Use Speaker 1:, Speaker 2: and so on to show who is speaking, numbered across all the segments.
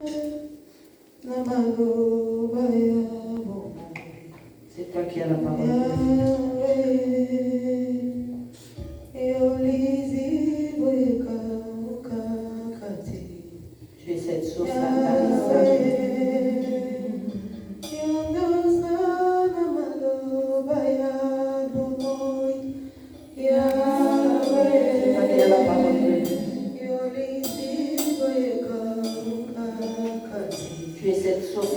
Speaker 1: C'est toi qui as la parole. Tu es cette source tu es cette source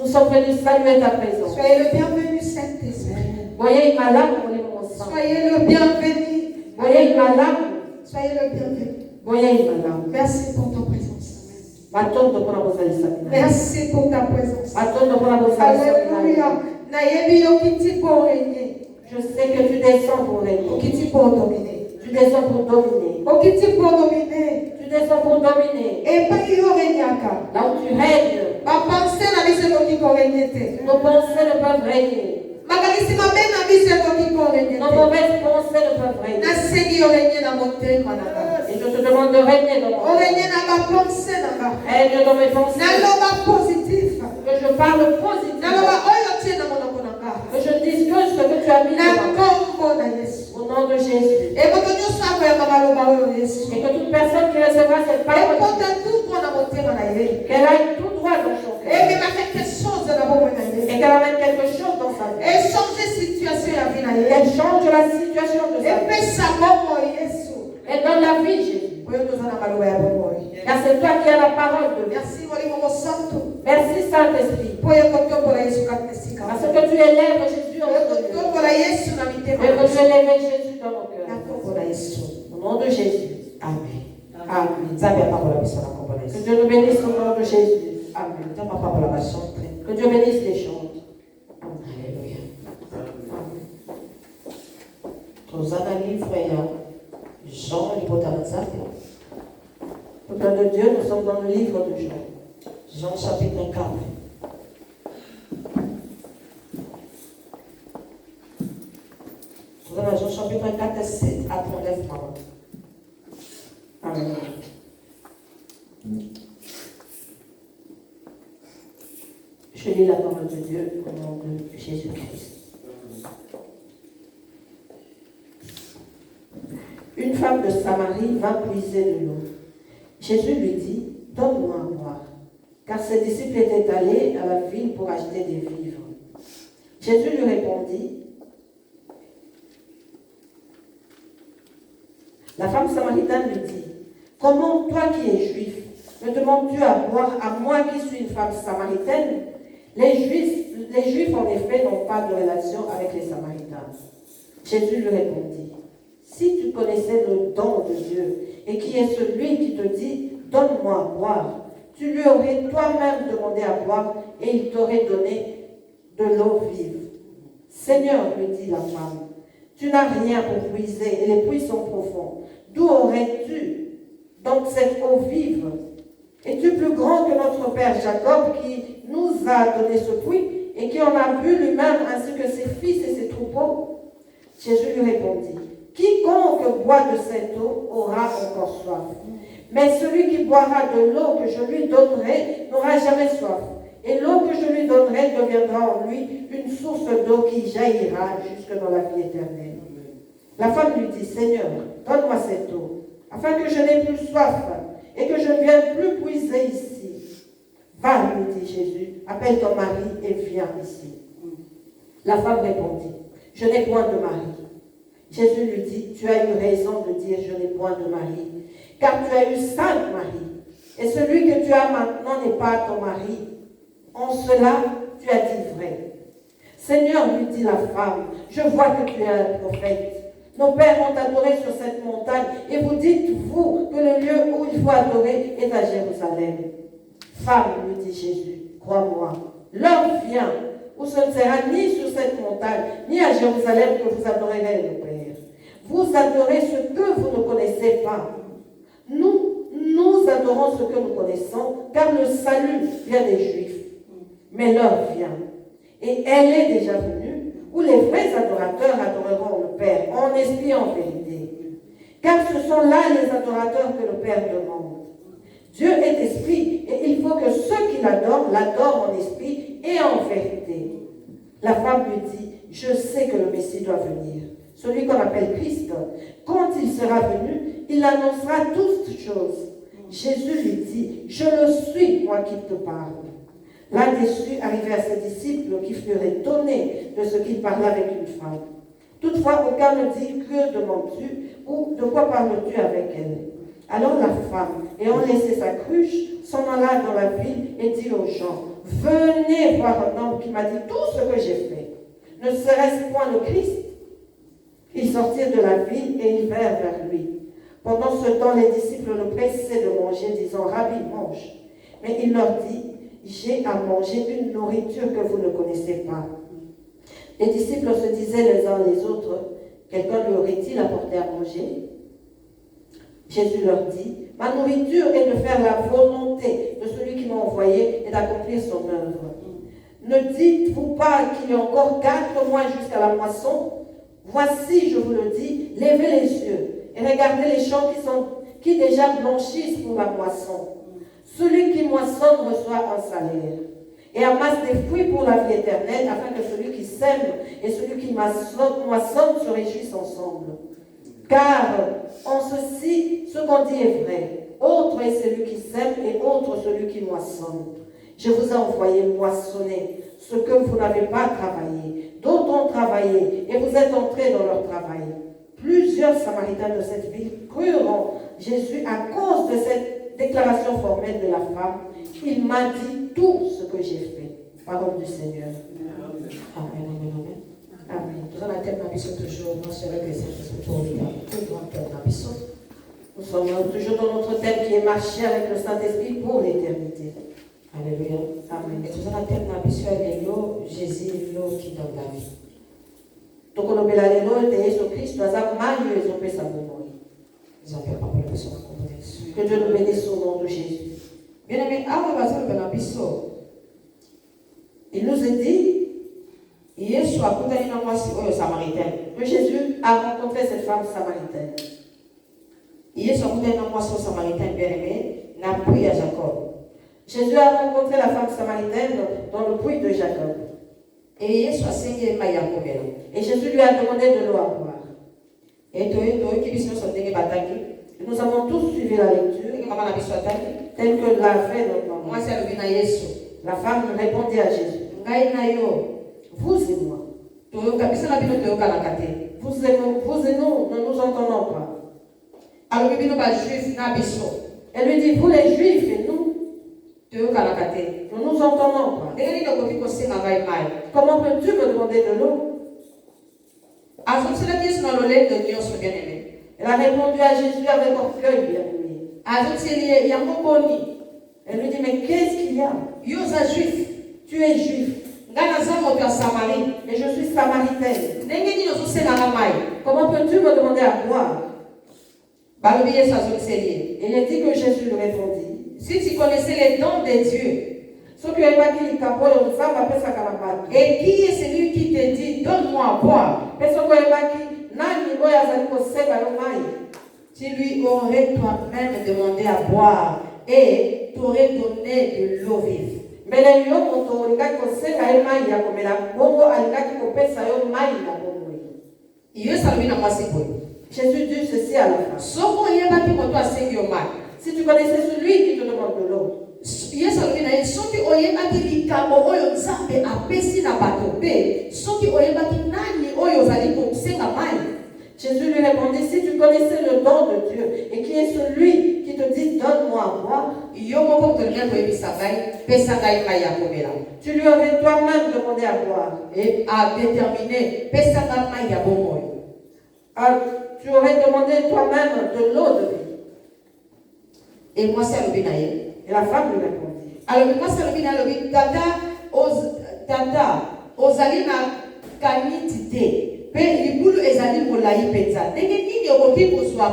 Speaker 1: Nous sommes venus saluer ta présence.
Speaker 2: Soyez le bienvenu, Saint-Esprit.
Speaker 1: Voyez ma larme, mon sang.
Speaker 2: Soyez le bienvenu.
Speaker 1: Voyez ma larme.
Speaker 2: Soyez le bienvenu.
Speaker 1: Voyez ma larme.
Speaker 2: Merci pour ta présence. Merci pour ta présence. Alléluia.
Speaker 1: Je sais que tu descends pour régner.
Speaker 2: Tu dominer.
Speaker 1: Tu descends pour dominer. Tu descends pour dominer.
Speaker 2: Et pas
Speaker 1: là où tu règnes. Nos pensées ne peuvent régner. Nos mauvaises pensées ne peuvent régner. Et je te demande de régner dans mon cœur. Règne dans mes pensées. Que je parle positivement. Que je discute ce que tu as mis dans au nom de Jésus. Et que toute personne qui recevra cette parole, qu'elle aille tout droit dans son cœur. Et qu'elle amène quelque chose dans sa vie.
Speaker 2: Et changer situation ya vie na ye.
Speaker 1: Elle change la situation de sa vie.
Speaker 2: Epesa bombo Yesu.
Speaker 1: Et dans la vie Jésus. Car c'est toi qui as la parole de Dieu.
Speaker 2: Merci Molimo Santo.
Speaker 1: Merci Saint-Esprit. Parce que tu élèves Jésus en mon cœur. Et que tu élèves Jésus dans mon cœur. Au nom de Jésus. Amen. Amen. Que Dieu nous bénisse au nom de Jésus. Amen. Que Dieu bénisse les chants. Alléluia. Nous avons un livre, Jean, l'hypothalamus. Peuple de Dieu, nous sommes dans le livre de Jean. Jean chapitre 4. Nous avons Jean chapitre 4, 7 à 39. Amen. Je lis la parole de Dieu au nom de Jésus-Christ. Une femme de Samarie va puiser de l'eau. Jésus lui dit, donne-moi à boire, car ses disciples étaient allés à la ville pour acheter des vivres. Jésus lui répondit, la femme samaritaine lui dit, comment toi qui es juif, me demandes-tu à boire à moi qui suis une femme samaritaine? Les Juifs en effet n'ont pas de relation avec les Samaritains. Jésus lui répondit, si tu connaissais le don de Dieu et qui est celui qui te dit, donne-moi à boire, tu lui aurais toi-même demandé à boire et il t'aurait donné de l'eau vive. Seigneur, lui dit la femme, tu n'as rien pour puiser et les puits sont profonds. D'où aurais-tu donc cette eau vive? Es-tu plus grand que notre père Jacob qui nous a donné ce puits et qui en a bu lui-même ainsi que ses fils et ses troupeaux? Jésus lui répondit, quiconque boit de cette eau aura encore soif. Mais celui qui boira de l'eau que je lui donnerai n'aura jamais soif. Et l'eau que je lui donnerai deviendra en lui une source d'eau qui jaillira jusque dans la vie éternelle. La femme lui dit, Seigneur, donne-moi cette eau, afin que je n'ai plus soif et que je ne vienne plus puiser ici. Va, lui dit Jésus, appelle ton mari et viens ici. La femme répondit, je n'ai point de mari. Jésus lui dit, tu as eu raison de dire, je n'ai point de mari, car tu as eu 5 maris, et celui que tu as maintenant n'est pas ton mari. En cela, tu as dit vrai. Seigneur, lui dit la femme, je vois que tu es un prophète. Nos pères ont adoré sur cette montagne, et vous dites, vous, que le lieu où il faut adorer est à Jérusalem. Femme, lui dit Jésus, crois-moi, l'heure vient où ce ne sera ni sur cette montagne, ni à Jérusalem que vous adorerez le Père. Vous adorez ce que vous ne connaissez pas. Nous adorons ce que nous connaissons, car le salut vient des Juifs. Mais l'heure vient, et elle est déjà venue, où les vrais adorateurs adoreront le Père, en esprit et en vérité. Car ce sont là les adorateurs que le Père demande. Dieu est esprit, et il faut que ceux qui l'adorent en esprit et en vérité. La femme lui dit, je sais que le Messie doit venir, celui qu'on appelle Christ. Quand il sera venu, il annoncera toutes choses. Jésus lui dit, je le suis, moi qui te parle. Là-dessus arrivait à ses disciples qui furent étonnés de ce qu'il parlait avec une femme. Toutefois, aucun ne dit, que demandes-tu ou de quoi parles-tu avec elle? Alors la femme, ayant laissé sa cruche, s'en alla dans la ville et dit aux gens, venez voir un homme qui m'a dit tout ce que j'ai fait. Ne serait-ce point le Christ? Ils sortirent de la ville et ils vinrent vers lui. Pendant ce temps, les disciples le pressaient de manger, disant, Rabbi, mange. Mais il leur dit, j'ai à manger une nourriture que vous ne connaissez pas. Les disciples se disaient les uns les autres, quelqu'un lui aurait-il apporté à manger? Jésus leur dit, ma nourriture est de faire la volonté de celui qui m'a envoyé et d'accomplir son œuvre. Ne dites-vous pas qu'il y a encore 4 mois jusqu'à la moisson? Voici, je vous le dis, levez les yeux et regardez les champs qui déjà blanchissent pour la moisson. Celui qui moissonne reçoit un salaire et amasse des fruits pour la vie éternelle, afin que celui qui sème et celui qui moissonne se réjouissent ensemble. Car en ceci, ce qu'on dit est vrai. Autre est celui qui sème et autre celui qui moissonne. Je vous ai envoyé moissonner ce que vous n'avez pas travaillé. D'autres ont travaillé et vous êtes entrés dans leur travail. Plusieurs Samaritains de cette ville crurent en Jésus à cause de cette déclaration formelle de la femme. Il m'a dit tout ce que j'ai fait. Parole du Seigneur. Amen, amen, amen. Amen. Nous allons terminer toujours dans ce Saint-Esprit pour l'éternité. Nous sommes toujours dans notre thème qui est marcher avec le Saint-Esprit pour l'éternité. Alléluia. Amen. Et nous allons terminer avec Jésus, l'eau qui donne la vie. Donc, on a Jésus Christ. Jésus, tu as mal et ils ont fait ça pour moi. Que Dieu nous bénisse au nom de Jésus.
Speaker 2: Bien-aimé,
Speaker 1: il nous a dit que Jésus a rencontré cette femme samaritaine. Jésus a rencontré la femme samaritaine dans le puits de Jacob. Et Jésus lui a demandé de l'eau à boire. Et nous avons tous suivi la lecture, telle que l'a fait notre maman. La femme répondit à Jésus, vous et moi, vous et nous ne nous entendons pas. Elle lui dit, vous les Juifs et nous, nous nous entendons pas. Comment peux-tu me demander de l'eau? Elle a répondu à Jésus avec orgueil, bien-aimé. Elle lui dit, mais qu'est-ce qu'il y a? Tu es juif. Et je suis samaritaine. Comment peux-tu me demander à boire? Il est dit que Jésus lui répondit,
Speaker 2: si tu connaissais les dons de Dieu, et qui est celui qui te dit, donne-moi à boire, tu lui aurais toi-même demandé à boire et t'aurais donné de l'eau vive.
Speaker 1: Jésus dit ceci à la femme. Si tu connaissais celui qui te demande de l'eau, Jésus lui répondit, si tu connaissais le don de Dieu et qui est celui qui te dit donne-moi à boire, tu lui aurais toi-même demandé à boire
Speaker 2: et à déterminer
Speaker 1: tu aurais demandé toi-même de l'eau de vie.
Speaker 2: Et moi c'est le binaï.
Speaker 1: Et la femme lui répondit.
Speaker 2: Alors moi c'est le binaï. Tata ozalina kanitite. Pe libulu ezali molai penza. Ndenge nini okoki kozwa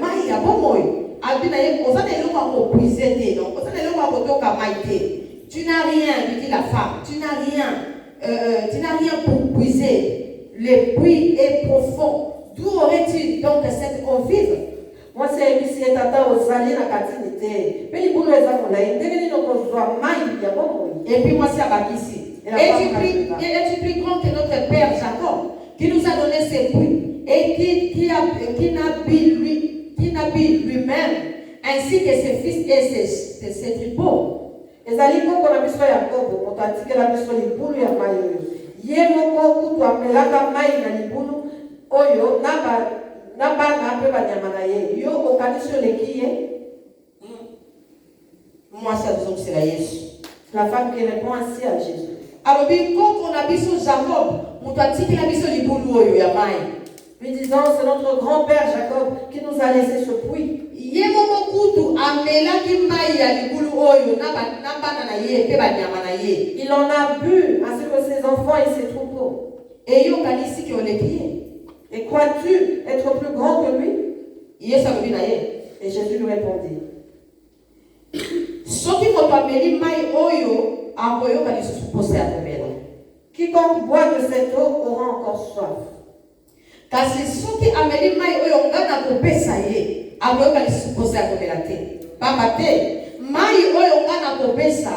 Speaker 2: mai ya bomoi. Albinaï ozana eloko ko puiser te non. Ozana eloko ko toka mai te. Tu n'as rien, lui dit la femme. Tu n'as rien pour puiser. Le puits est profond. D'où aurais-tu donc cette eau vive?
Speaker 1: Moi c'est ici tata ozali na katinité. Pe libulu ezali molai. Ndenge nini okozwa mai ya bomoi.
Speaker 2: Et puis moi c'est abakisi. Es-tu plus grand que notre père Jacob, qui nous a donné ses puits et qui n'a bu lui-même, ainsi que ses fils et ses tripaux.
Speaker 1: Ezali koko na biso Yakobo, moto atikela biso libulu ya mai oyo. Ye moko kutu amelaka mai na libulu oyo na bana mpe banyama na ye. Yo okanisi oleki ye?
Speaker 2: Moi c'est la Yesu.
Speaker 1: La femme qui répond ainsi à Jésus.
Speaker 2: Alors, quand on a biso Jacob, on doit tirer la biso libulu oyo ya mai.
Speaker 1: Lui disant, c'est notre grand-père Jacob qui nous a laissé ce puits.
Speaker 2: Il
Speaker 1: en a bu ainsi que ses enfants et ses troupeaux.
Speaker 2: Et
Speaker 1: crois-tu être plus grand que lui? Et Jésus lui répondit, quiconque boit de cette eau aura encore soif.
Speaker 2: Kasi soki ameli mai oyo ngana kopesa ye akoyoka lisusu posa ya komela te pamba te mai oyo ngana kopesa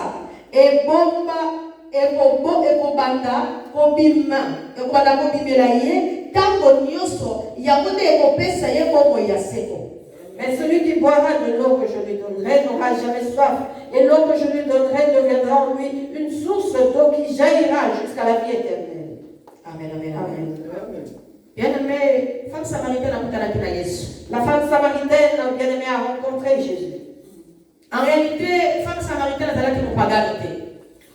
Speaker 2: ekobanda kobimela ye ntango nyonso yango nde ekopesa ye bomoi ya seko.
Speaker 1: Mais celui qui boira de l'eau que je lui donnerai n'aura jamais soif. Et l'eau que je lui donnerai deviendra en lui une source d'eau qui jaillira jusqu'à la vie éternelle.
Speaker 2: Amen, amen, amen. Bien-aimé, femme samaritaine a rencontré Jésus.
Speaker 1: La femme samaritaine, bien-aimée, a rencontré Jésus.
Speaker 2: En réalité, femme samaritaine a été une paganité.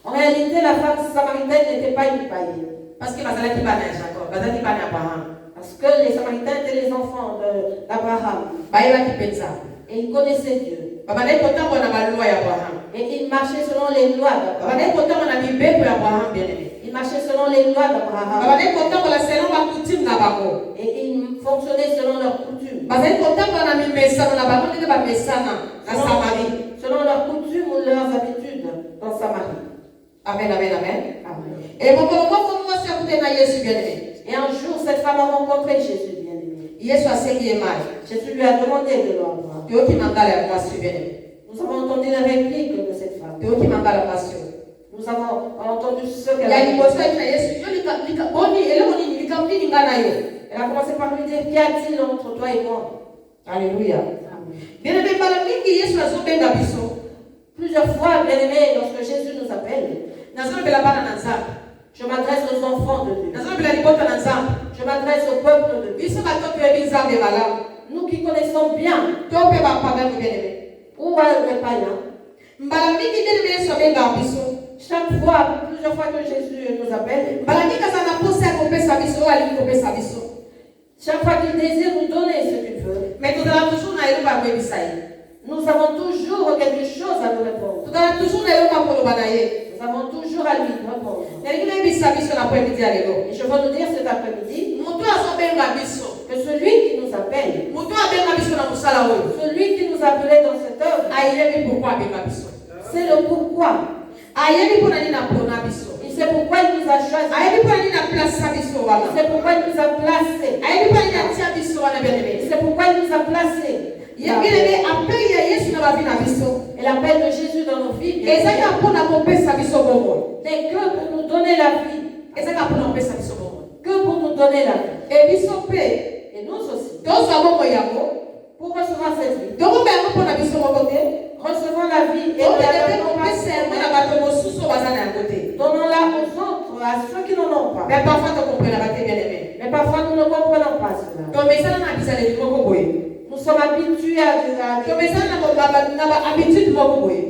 Speaker 1: En réalité, la femme samaritaine n'était pas une païenne.
Speaker 2: Parce que Bazalaki Bana Jacob, Bazalaki Bana Abraham.
Speaker 1: Parce que les Samaritains étaient les enfants d'Abraham.
Speaker 2: Et ils connaissaient Dieu. Et
Speaker 1: ils marchaient selon les lois d'Abraham.
Speaker 2: Ils
Speaker 1: marchaient selon les lois d'Abraham. Et ils fonctionnaient selon leurs coutumes. Selon leurs coutumes ou leurs habitudes dans Samarie.
Speaker 2: Amen, amen, amen.
Speaker 1: Amen.
Speaker 2: Et
Speaker 1: un jour, cette femme a rencontré Jésus bien-aimé. Jésus lui a demandé de l'ordre. Nous avons entendu la réplique de cette femme. Nous avons entendu ce qu'elle a dit. Elle a commencé par lui dire, qu'y a-t-il entre toi et moi?
Speaker 2: Alléluia.
Speaker 1: Plusieurs fois, bien-aimé, lorsque Jésus nous appelle, je m'adresse aux enfants de Dieu. Je m'adresse au peuple de Dieu. Nous qui connaissons bien où est le païen, chaque fois, plusieurs fois que Jésus nous appelle, chaque fois qu'il désire nous donner ce qu'il veut, nous avons toujours quelque chose à nous répondre. Nous avons toujours à lui répondre. Et je veux nous dire cet après-midi que celui qui nous appelle, celui qui nous appelait dans cette œuvre, c'est le pourquoi. Il sait pourquoi il nous a choisis. Il sait pourquoi il nous a placés. Il sait pourquoi il nous a placés. Et l'appel de Jésus dans nos vies n'est que pour nous donner la vie. Que pour nous donner la vie. Et nous aussi, pour recevoir cette vie, recevons la vie et donnons-la aux autres, à ceux qui n'en ont pas. Mais parfois nous ne comprenons pas cela. Nous sommes habitués à des habitudes.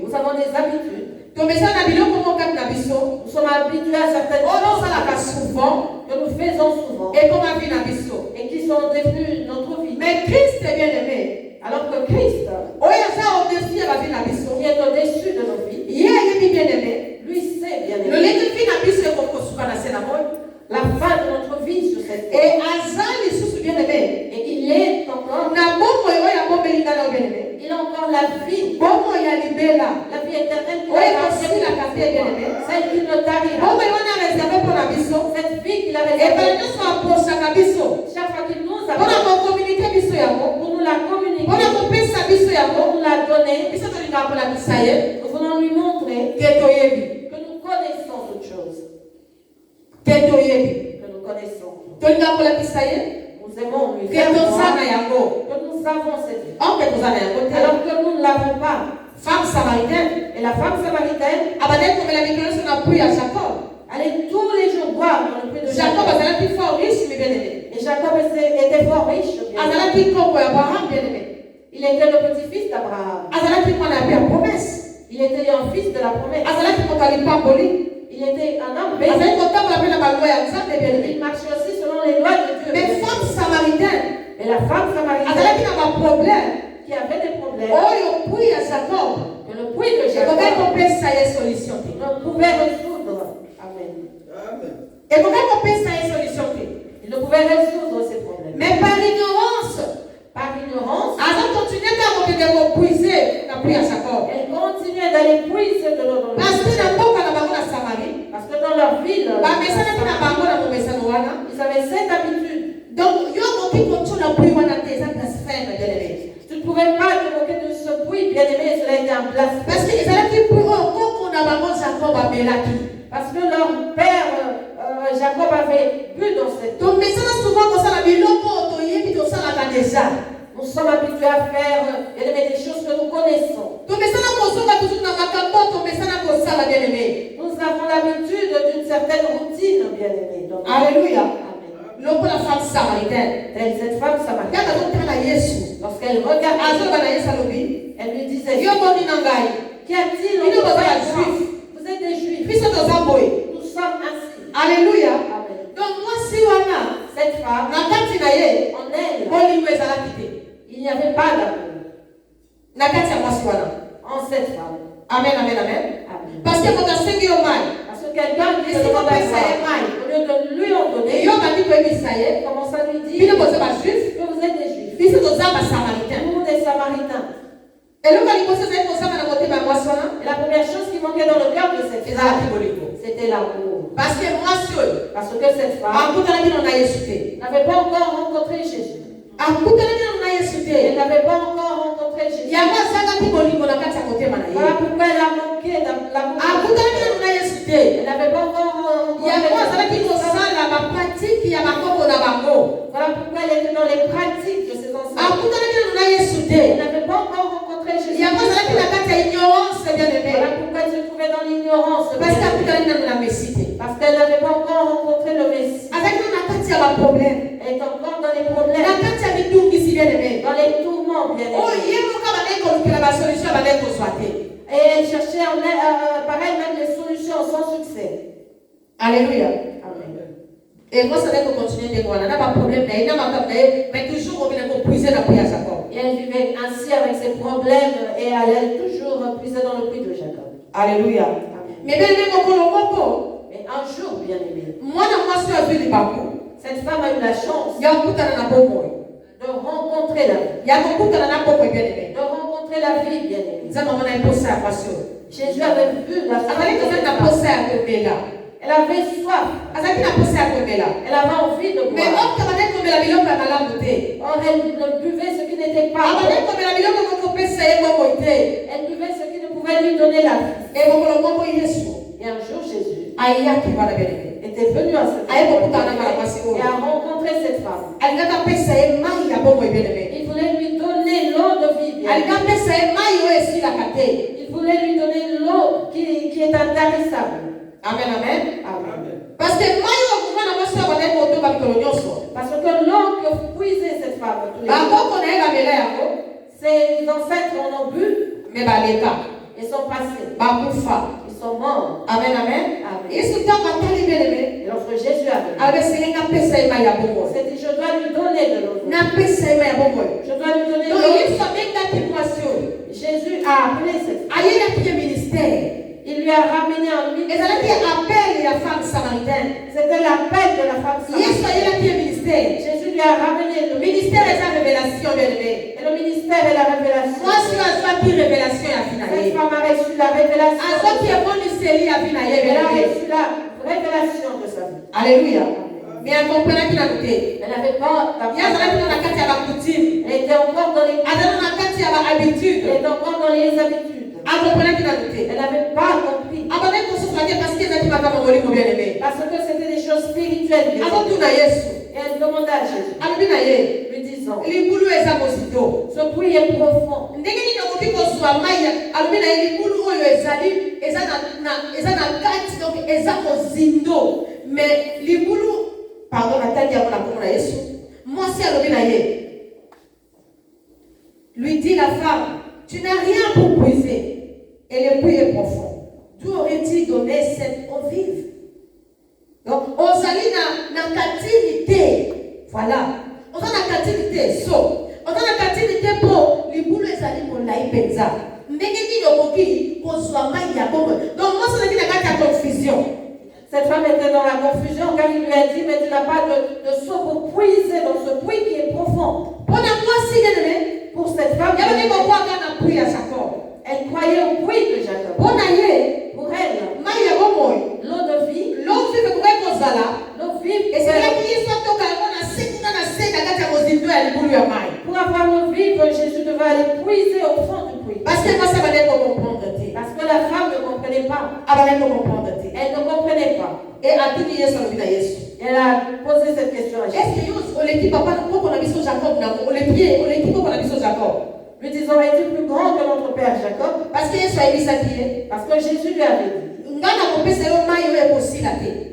Speaker 1: Nous avons des habitudes. Nous sommes habitués à certaines choses que nous faisons souvent et qui sont devenues notre vie.
Speaker 2: Mais Christ est bien aimé.
Speaker 1: Alors que Christ, qui est au-dessus de nos vies, lui sait bien aimé la fin de notre vie sur cette terre. Et il est encore, il a encore la vie éternelle qui celle qui ne t'arrivera. Cette vie qu'il a réservée chaque fois qu'il nous a pour nous la communiquer, pour nous la donner, nous voulons lui montrer que nous connaissons toutes choses. Que nous connaissons. Nous aimons lui faire croire que nous avons cette vie. Alors que nous ne l'avons pas.
Speaker 2: Femme samaritaine.
Speaker 1: Et la femme samaritaine, allait tous les jours boire dans le puits de Jacob. Et Jacob était fort riche. Il était le petit-fils d'Abraham. Il était un fils de la promesse. Il était un homme béni. Il marchait aussi selon les lois de Dieu.
Speaker 2: Mais femme samaritaine,
Speaker 1: et la femme samaritaine qui avait des problèmes, que le puits de Jacob ne pouvait résoudre. Amen. Il ne pouvait résoudre ces problèmes.
Speaker 2: Mais par ignorance,
Speaker 1: elle continuait d'aller puiser de l'eau dans le
Speaker 2: parce que
Speaker 1: dans leur ville, ils avaient cette habitude.
Speaker 2: Donc,
Speaker 1: tu ne pouvais pas te moquer de ce puits, bien-aimé, cela était un blasphème. Parce que leur père, Jacob, avait bu dans cette eau. Nous sommes habitués à faire des choses que nous connaissons. Nous avons l'habitude d'une certaine routine, bien-aimé.
Speaker 2: Alléluia.
Speaker 1: La femme samaritaine. Cette femme samaritaine, lorsqu'elle regardait, elle lui disait, qu'y a-t-il entre toi et moi? Vous êtes des juifs. Nous sommes ainsi.
Speaker 2: Alléluia.
Speaker 1: Amen.
Speaker 2: Donc moi si
Speaker 1: cette femme, en elle, il n'y avait pas d'amour. En cette femme.
Speaker 2: Amen, amen, amen.
Speaker 1: Amen.
Speaker 2: Parce que
Speaker 1: quand quelqu'un qui te demande à boire, au lieu de lui en donner, commence à lui dire que vous êtes des Juifs, vous des Samaritains. Et la première chose qui manquait dans le cœur de cette femme, c'était l'amour. Parce que cette femme n'avait pas encore rencontré Jésus. Elle n'avait pas encore rencontré Jésus. Voilà pourquoi elle a manqué l'amour. Elle n'avait pas encore rencontré Jésus. Voilà pourquoi elle était dans les pratiques de ses ancêtres. Elle n'avait pas encore rencontré Jésus. Voilà pourquoi elle se trouvait dans l'ignorance. Parce qu'elle n'avait pas encore rencontré le Messie. Elle est encore dans les problèmes. Dans les tourments, bien aimés. Et elle cherchait pareil même les solutions sans succès.
Speaker 2: Alléluia.
Speaker 1: Amen.
Speaker 2: Et moi, ça va continuer de voir. On n'a pas de problème, mais toujours on vient puiser la prière Jacob.
Speaker 1: Et elle vivait ainsi avec ses problèmes et elle allait toujours puiser dans le puits de Jacob.
Speaker 2: Alléluia.
Speaker 1: Amen.
Speaker 2: Mais bien aimé,
Speaker 1: mais un jour, bien aimé, cette femme a eu la chance de rencontrer la vie. De rencontrer la vie, bien aimé. Jésus avait vu la femme. Elle avait soif. Elle avait envie de boire. Or, elle buvait ce qui n'était pas bon. Elle buvait ce qui ne pouvait lui donner la vie. Et un jour, Jésus était venu à cette femme et a rencontré cette femme. Il voulait lui donner l'eau de vie. Il voulait lui donner l'eau qui est intarissable.
Speaker 2: Amen, amen.
Speaker 1: Amen.
Speaker 2: Parce que
Speaker 1: l'eau que puisait cette femme, ses ancêtres en ont bu, mais ils sont passés. Ils sont morts.
Speaker 2: Amen, amen.
Speaker 1: Amen.
Speaker 2: Et
Speaker 1: lorsque Jésus a venu, c'est dit, je dois lui donner de l'eau. Je dois lui donner de l'eau. Jésus a appelé cette femme. Il lui a ramené en lui. C'était l'appel de la femme samaritaine. Jésus lui a ramené le ministère et la révélation. Et le ministère et la révélation. Cette femme a reçu la révélation. Elle a reçu la révélation de sa vie.
Speaker 2: Alléluia. Mais elle
Speaker 1: n'avait pas elle était encore dans les habitudes. Elle était encore dans les habitudes. Elle n'avait pas compris. Parce que c'était des choses spirituelles. Et elle demanda à Jésus, lui disant, ce puits est profond.
Speaker 2: Mais pardon, lui dit la femme, tu n'as rien pour puiser. Et le puits est profond. D'où aurait-il donné cette eau vive? Donc, on s'allie dans la captivité. Voilà. On a la captivité. On a la captivité pour les boules et les pour l'aïpenza. Donc, moi, c'est la confusion.
Speaker 1: Cette femme était dans la confusion car il lui a dit, mais tu n'as pas de seau pour puiser dans ce puits qui est profond. Pour cette femme, elle croyait au puits de Jacob. Pour elle, l'eau de vie, l'eau vive, et c'est là qu'il pour avoir l'eau vive, Jésus devait aller puiser au fond du puits. Parce que la femme ne comprenait pas. Elle ne comprenait pas. Et elle a posé cette question à Jésus. Lui disant, es-tu plus grand que notre père Jacob? Parce que Jésus lui avait dit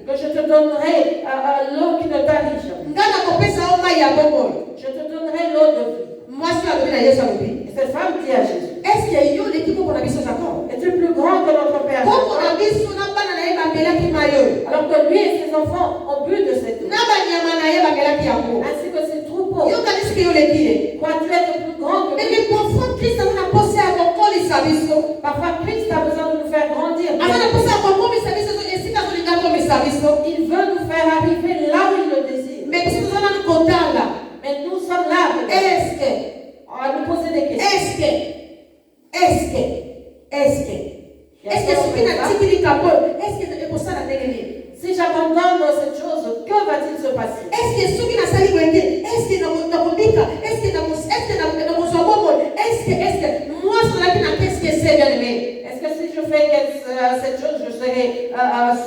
Speaker 1: que je te donnerai l'eau qui ne tarit jamais. Je te donnerai l'eau de vie. Et cette femme dit à Jésus, es-tu plus grand que notre père Jacob? Alors que lui et ses enfants ont bu de cette eau, ainsi que ses troupeaux. Crois-tu être plus grand que lui? Parfois Christ a besoin de nous faire grandir. Il veut nous faire arriver là où il le désire. Mais nous sommes là. On va nous poser des questions. Si j'abandonne cette chose, que va-t-il se passer? Est-ce que si je fais cette chose, je serai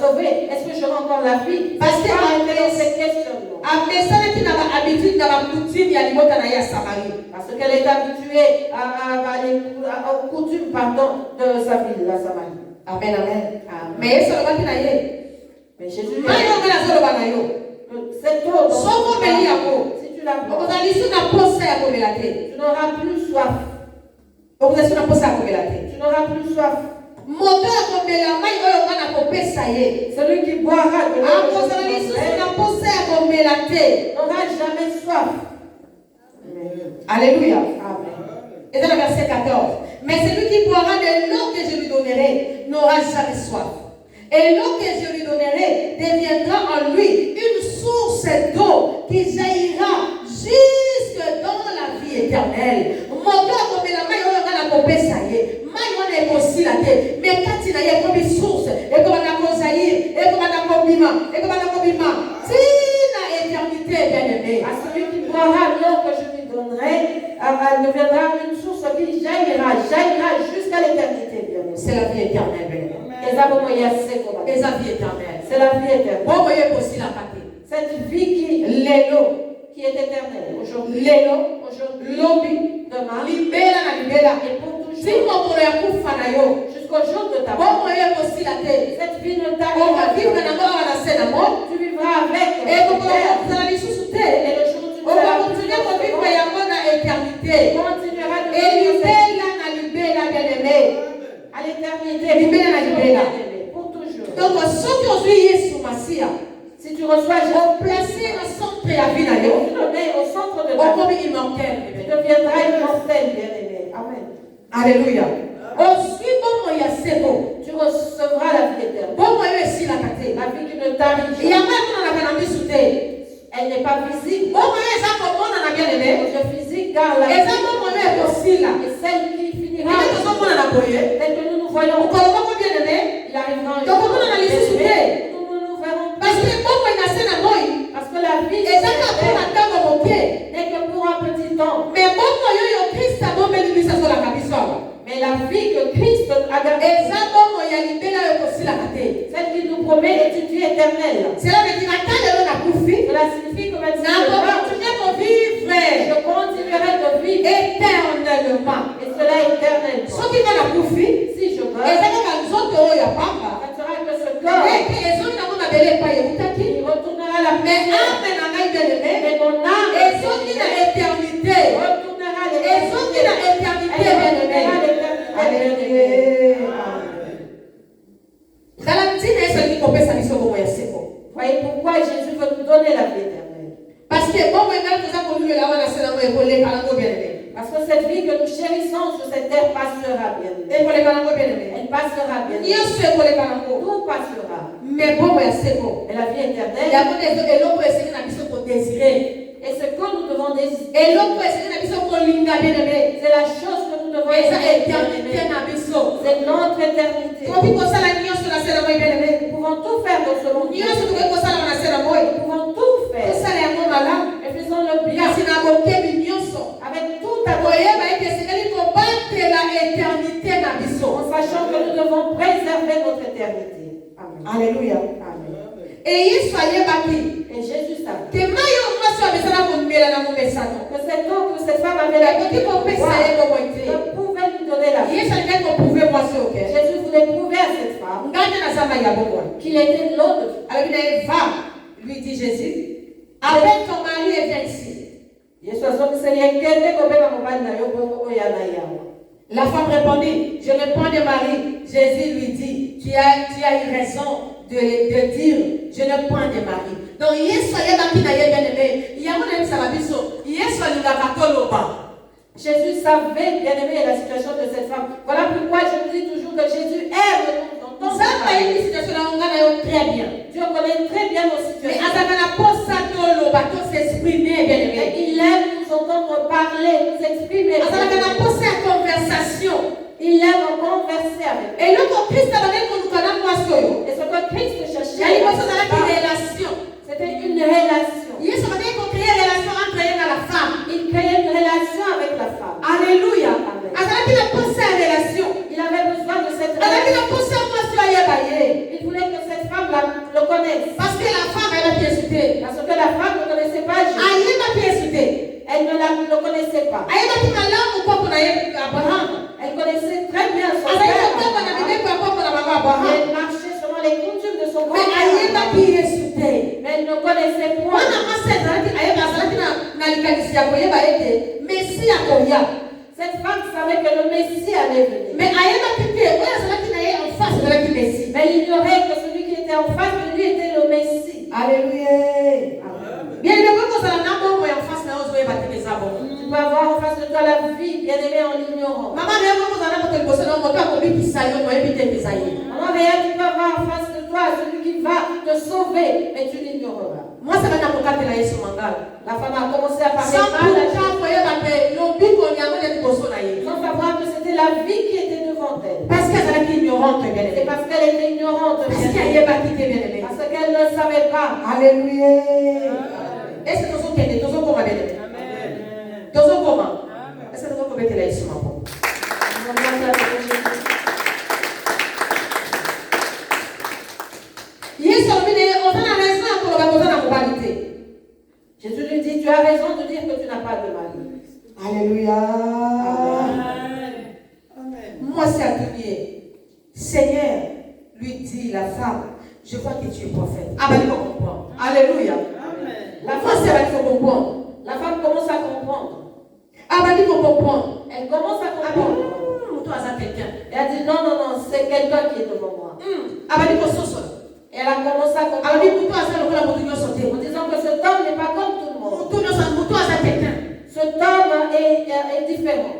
Speaker 1: sauvé? Est-ce que j'aurai encore la vie? Parce que cette question. Parce qu'elle est habituée aux coutumes de sa ville, la Samarie.
Speaker 2: Amen, amen. Mais Jésus, cette eau, si tu la bois, tu n'auras plus soif. Tu n'auras plus soif. Celui qui boira de l'eau n'aura jamais soif. Alléluia.
Speaker 1: Amen.
Speaker 2: Et dans le verset 14. Mais celui qui boira de l'eau que je lui donnerai n'aura jamais soif. Et l'eau que je lui donnerai deviendra en lui une source d'eau qui jaillira jusque dans la vie éternelle. Mais quand il y a une source, et que va jaillir, et que va éternité, bien-aimé.
Speaker 1: À celui qui boira l'eau que je lui donnerai, elle deviendra une source qui jaillira jusqu'à l'éternité, bien-aimé.
Speaker 2: C'est la vie éternelle, bien-aimé.
Speaker 1: C'est la vie éternelle. C'est la vie éternelle. Cette vie qui est éternelle. Aujourd'hui, demain, et pour toujours. Jusqu'au jour de ta mort. Cette vie ne t'arrivera pas. Tu vivras avec. Et le jour où tu continueras de vivre à l'éternité. Pour toujours.
Speaker 2: Donc,
Speaker 1: si tu reçois Jésus,
Speaker 2: au centre de la vie,
Speaker 1: au centre de ta vie, tu deviendras immortel, bien-aimé. Amen.
Speaker 2: Alléluia.
Speaker 1: Tu recevras la vie éternelle. La vie qui ne t'arrive pas. Elle n'est pas visible. Le physique, car la vie et celle qui finira. Dès que nous nous voyons, il arrivera un jour. Nous verrons. Parce que la vie n'est que pour un petit temps. Mais la vie que Christ a gardée, celle qui nous promet est une vie éternelle. Cela signifie que maintenant je continuerai de vivre éternellement. Et cela éternellement. Si je meurs, ça sera que ce corps il retournera à la paix. Mais mon âme retournera à l'éternité. Voyez pourquoi Jésus veut nous donner la vie éternelle. Parce que cette vie que nous chérissons sur cette terre passera bien. Elle passera bien. Tout passera. Mais la vie éternelle, et ce que nous devons désirer, c'est la chose que nous devons désirer. C'est notre éternité. Nous pouvons tout faire dans ce monde. Nous pouvons tout faire. Et faisons le bien. Avec tout à en sachant que nous devons préserver notre éternité. Amen.
Speaker 2: Alléluia.
Speaker 1: Amen.
Speaker 2: Et Jésus savait
Speaker 1: que cette eau que cette femme avait la vie ne pouvait lui donner la vie. Jésus voulait prouver à cette femme qu'il était l'eau de vie.
Speaker 2: Alors il va, lui dit Jésus, appelle ton mari et viens ici. La femme répondit, je ne prends de mari. Jésus lui dit, tu as eu raison de dire, je ne prends de mari. Donc,
Speaker 1: Jésus savait, bien aimé, la situation de cette femme. Voilà pourquoi je vous dis toujours que Jésus aime le monde entendre parler.
Speaker 2: très bien.
Speaker 1: Dieu connaît très bien nos situations.
Speaker 2: Mais
Speaker 1: Il aime nous entendre parler, nous exprimer. Il aime converser avec nous. Et ce que Christ cherchait, c'était une relation. Il créait une relation avec la femme.
Speaker 2: Alléluia.
Speaker 1: Il avait besoin de cette relation. Il voulait que cette femme le connaisse.
Speaker 2: Parce que la femme, elle a bien insulté.
Speaker 1: Parce que la femme ne connaissait pas Jésus. Elle ne le connaissait pas. Elle connaissait très bien son père. Elle marchait selon les coutumes de son grand-père. Mais elle ne connaissait point. Cette femme savait que le Messie allait venir. Mais elle ignorait que celui qui était en face de lui était le Messie.
Speaker 2: Alléluia. Bien évidemment, tu peux
Speaker 1: avoir en face de toi la vie bien aimée en l'ignorant. Maman, regarde, tu peux avoir en face de toi celui qui va te sauver, mais tu l'ignoreras. La femme a commencé à parler mal sans savoir que c'était la vie qui était devant elle.
Speaker 2: Parce qu'elle était ignorante.
Speaker 1: C'est parce qu'elle était ignorante.
Speaker 2: Parce qu'elle
Speaker 1: ne savait pas.
Speaker 2: Alléluia. Est-ce que nous bien? Comment? Est-ce que nous sommes là ici, maman?
Speaker 1: Jésus lui dit, tu as raison de dire que tu n'as pas de mari.
Speaker 2: Alléluia. Moi, c'est atelier. Seigneur, lui dit la femme, je vois que tu es prophète. Ah ben, il faut comprendre. Alléluia. La femme, c'est là qu'il faut comprendre.
Speaker 1: La femme commence à comprendre.
Speaker 2: Ah ben, il faut comprendre.
Speaker 1: Elle commence à comprendre. Et elle dit, non, c'est quelqu'un qui est devant moi.
Speaker 2: Ah ben, il faut saucer.
Speaker 1: Et elle a commencé à comprendre. En disant que cet homme n'est pas comme tout le monde. Cet homme est différent.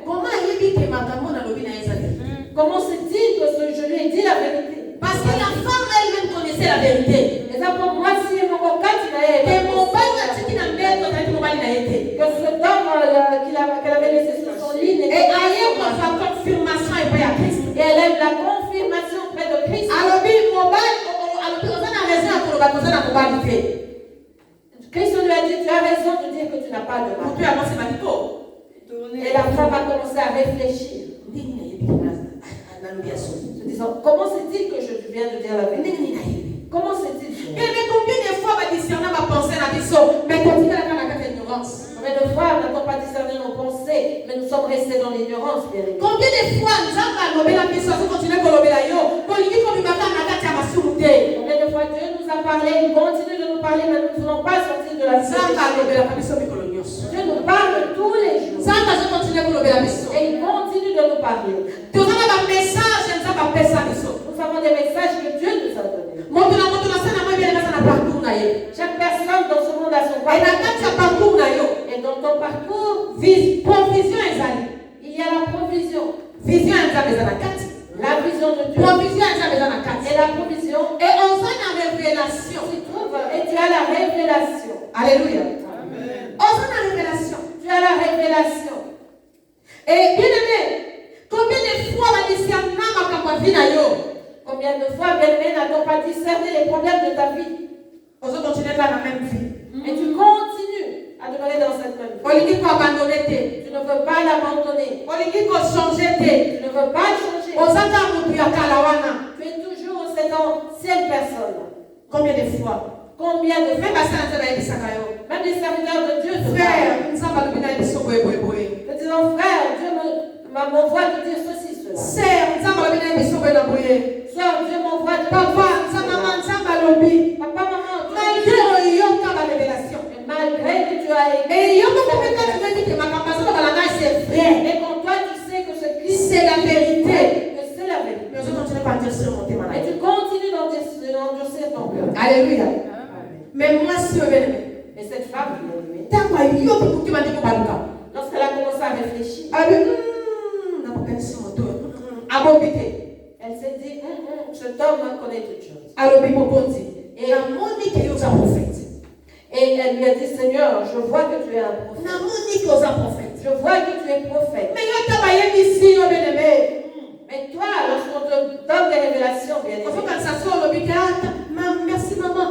Speaker 1: Comment c'est-il que je lui ai dit la vérité?
Speaker 2: Parce que la femme elle-même connaissait la vérité.
Speaker 1: Et ça pour moi, si mon coca, tu l'as
Speaker 2: que
Speaker 1: cet homme qu'elle avait laissé sur son lit
Speaker 2: et ailleurs la confirmation et pas à Christ.
Speaker 1: Et elle aime la confirmation auprès de Christ. Christ lui a dit, tu as raison de dire que tu n'as pas de mari. Et la femme a commencé à réfléchir. Se disant, comment c'est-il que je viens de dire la vérité? Comment c'est-il?
Speaker 2: Mais combien de fois va discerner ma pensée dans l'ignorance? Mais continue à la ignorance.
Speaker 1: Combien de fois n'a-t-on pas discerné nos pensées, mais nous sommes restés dans l'ignorance, bien évidemment.
Speaker 2: Combien de fois nous avons lobé la puissance, continuer à lober la yo, Combien
Speaker 1: de fois Dieu nous a parlé, il continue de nous parler, mais nous ne voulons pas sortir de la vie. Dieu nous parle tous les jours. Et il continue de nous parler. Nous avons des messages que Dieu nous a donnés. Chaque personne dans ce monde a son parcours. Et dans ton parcours,
Speaker 2: provision
Speaker 1: il y a la provision.
Speaker 2: Vision
Speaker 1: La vision de Dieu.
Speaker 2: Provision
Speaker 1: et la provision.
Speaker 2: Et on a la révélation.
Speaker 1: Et tu as la révélation.
Speaker 2: Alléluia.
Speaker 1: Amen.
Speaker 2: On a la révélation.
Speaker 1: Tu as la révélation.
Speaker 2: Et bien aimé, combien de fois va discerner ma
Speaker 1: combien de fois, bien-aimé, n'a-t-on pas discerné les problèmes de ta vie?
Speaker 2: On va continuer dans la même vie.
Speaker 1: Et tu continues à demeurer dans cette même vie. Tu ne veux pas l'abandonner. Tu ne veux pas changer. Tu es toujours cette ancienne personne.
Speaker 2: Combien de fois?
Speaker 1: Combien de fois? Même les serviteurs de Dieu te
Speaker 2: frère,
Speaker 1: te disant, frère, Dieu m'envoie de dire ceci, cela. Sœur, Dieu m'envoie de dire
Speaker 2: papa, maman,
Speaker 1: malgré que tu as aimé, et quand toi tu sais que ce Christ
Speaker 2: c'est la vérité,
Speaker 1: que c'est la vérité,
Speaker 2: mais je continue pas à dire sur mon thème.
Speaker 1: Et tu continues d'endurcir ton cœur.
Speaker 2: Alléluia. Mais moi, c'est bien-aimé.
Speaker 1: Et cette femme, bien-aimée, lorsqu'elle a commencé à réfléchir, elle s'est dit, cet cet homme connaît toutes choses.
Speaker 2: Et la Monique est un prophète.
Speaker 1: Et elle lui a dit, Seigneur, je vois que tu es un prophète.
Speaker 2: La Monique est un prophète.
Speaker 1: Je vois que tu es prophète.
Speaker 2: Mais
Speaker 1: toi, lorsqu'on te donne des révélations, bien évidemment,
Speaker 2: merci maman.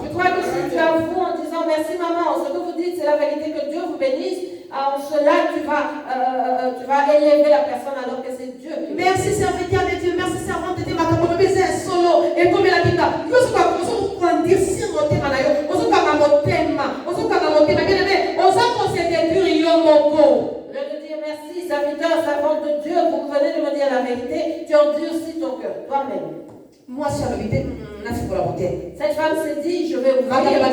Speaker 1: je crois que si tu avoues en disant merci maman, ce que vous dites c'est la vérité, que Dieu vous bénisse, en cela tu vas élever la personne alors que c'est Dieu.
Speaker 2: Merci serviteur de Dieu, merci servante de Dieu. C'est un solo. Et comme elle a dit,
Speaker 1: Je veux dire merci, serviteur, servante de Dieu, vous venez de me dire la vérité, tu endurcis ton cœur, toi-même.
Speaker 2: Moi, serviteur,
Speaker 1: cette femme s'est dit, je vais ouvrir le cœur.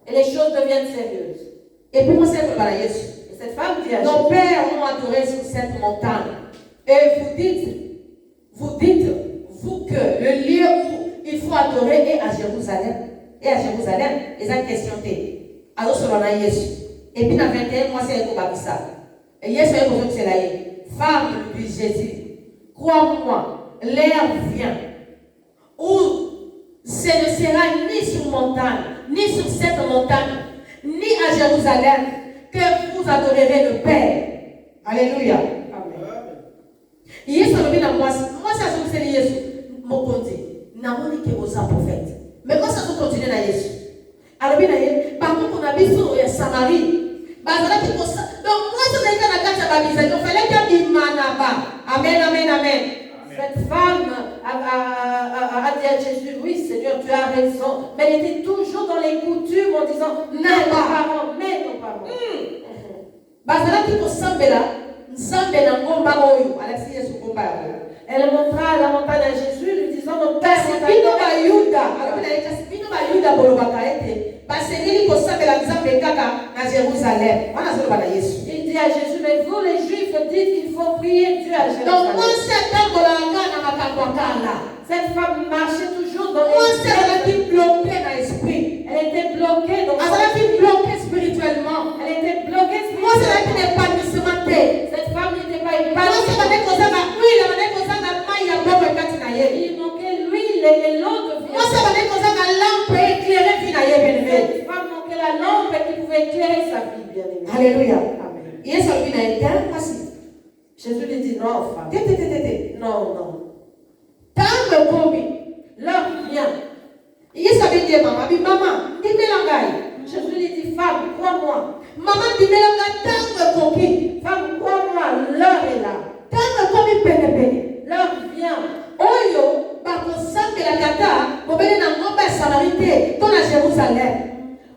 Speaker 1: Et les choses deviennent sérieuses.
Speaker 2: Et puis moi, c'est
Speaker 1: Et cette femme dit à
Speaker 2: nos
Speaker 1: Jésus,
Speaker 2: pères ont adoré sur cette montagne. Et vous dites, vous que le lieu où il faut adorer est à Jérusalem. Et à Jérusalem, ils ont questionné. Alors, selon Jésus. Et puis, dans 21 mois, c'est un ça. Et Jésus est posé c'est là. Femme, lui Jésus, crois-moi, l'heure vient où ce ne sera ni sur montagne, ni sur cette montagne, ni à Jérusalem, que vous adorerez le Père. Alléluia. Amen. Yesu alobina moi ça je sais Yesu mokonzi na moni ke oza prophète. Mais moi ça je continue na Yesu. Alobina ye ba ko na biso ya Samarie. Ba zala ki ko donc moi ça na kana kata ba biza donc fallait que imana ba. Amen amen amen.
Speaker 1: Cette femme a dit à Jésus, oui Seigneur, tu as raison. Mais elle était toujours dans les coutumes en disant, mais nos parents.
Speaker 2: Bazala ki ko sambela.
Speaker 1: Elle montra la montagne à Jésus, lui disant, mon père,
Speaker 2: il
Speaker 1: dit à Jésus, mais vous les Juifs dites qu'il faut prier Dieu à Jérusalem. Cette femme marchait toujours dans l'esprit. Elle était bloquée dans
Speaker 2: spirituellement.
Speaker 1: Elle était bloquée spirituellement. Cette femme n'était pas épanouie. Il manquait l'huile et l'eau de vie. Cette femme manquait la lampe qui pouvait éclairer sa vie, bien aimée.
Speaker 2: Alléluia.
Speaker 1: Amen.
Speaker 2: Jésus
Speaker 1: lui dit non, femme. Non. L'heure vient.
Speaker 2: Jésus
Speaker 1: lui dit, femme, crois-moi. Femme, crois-moi, l'heure est là. L'heure vient.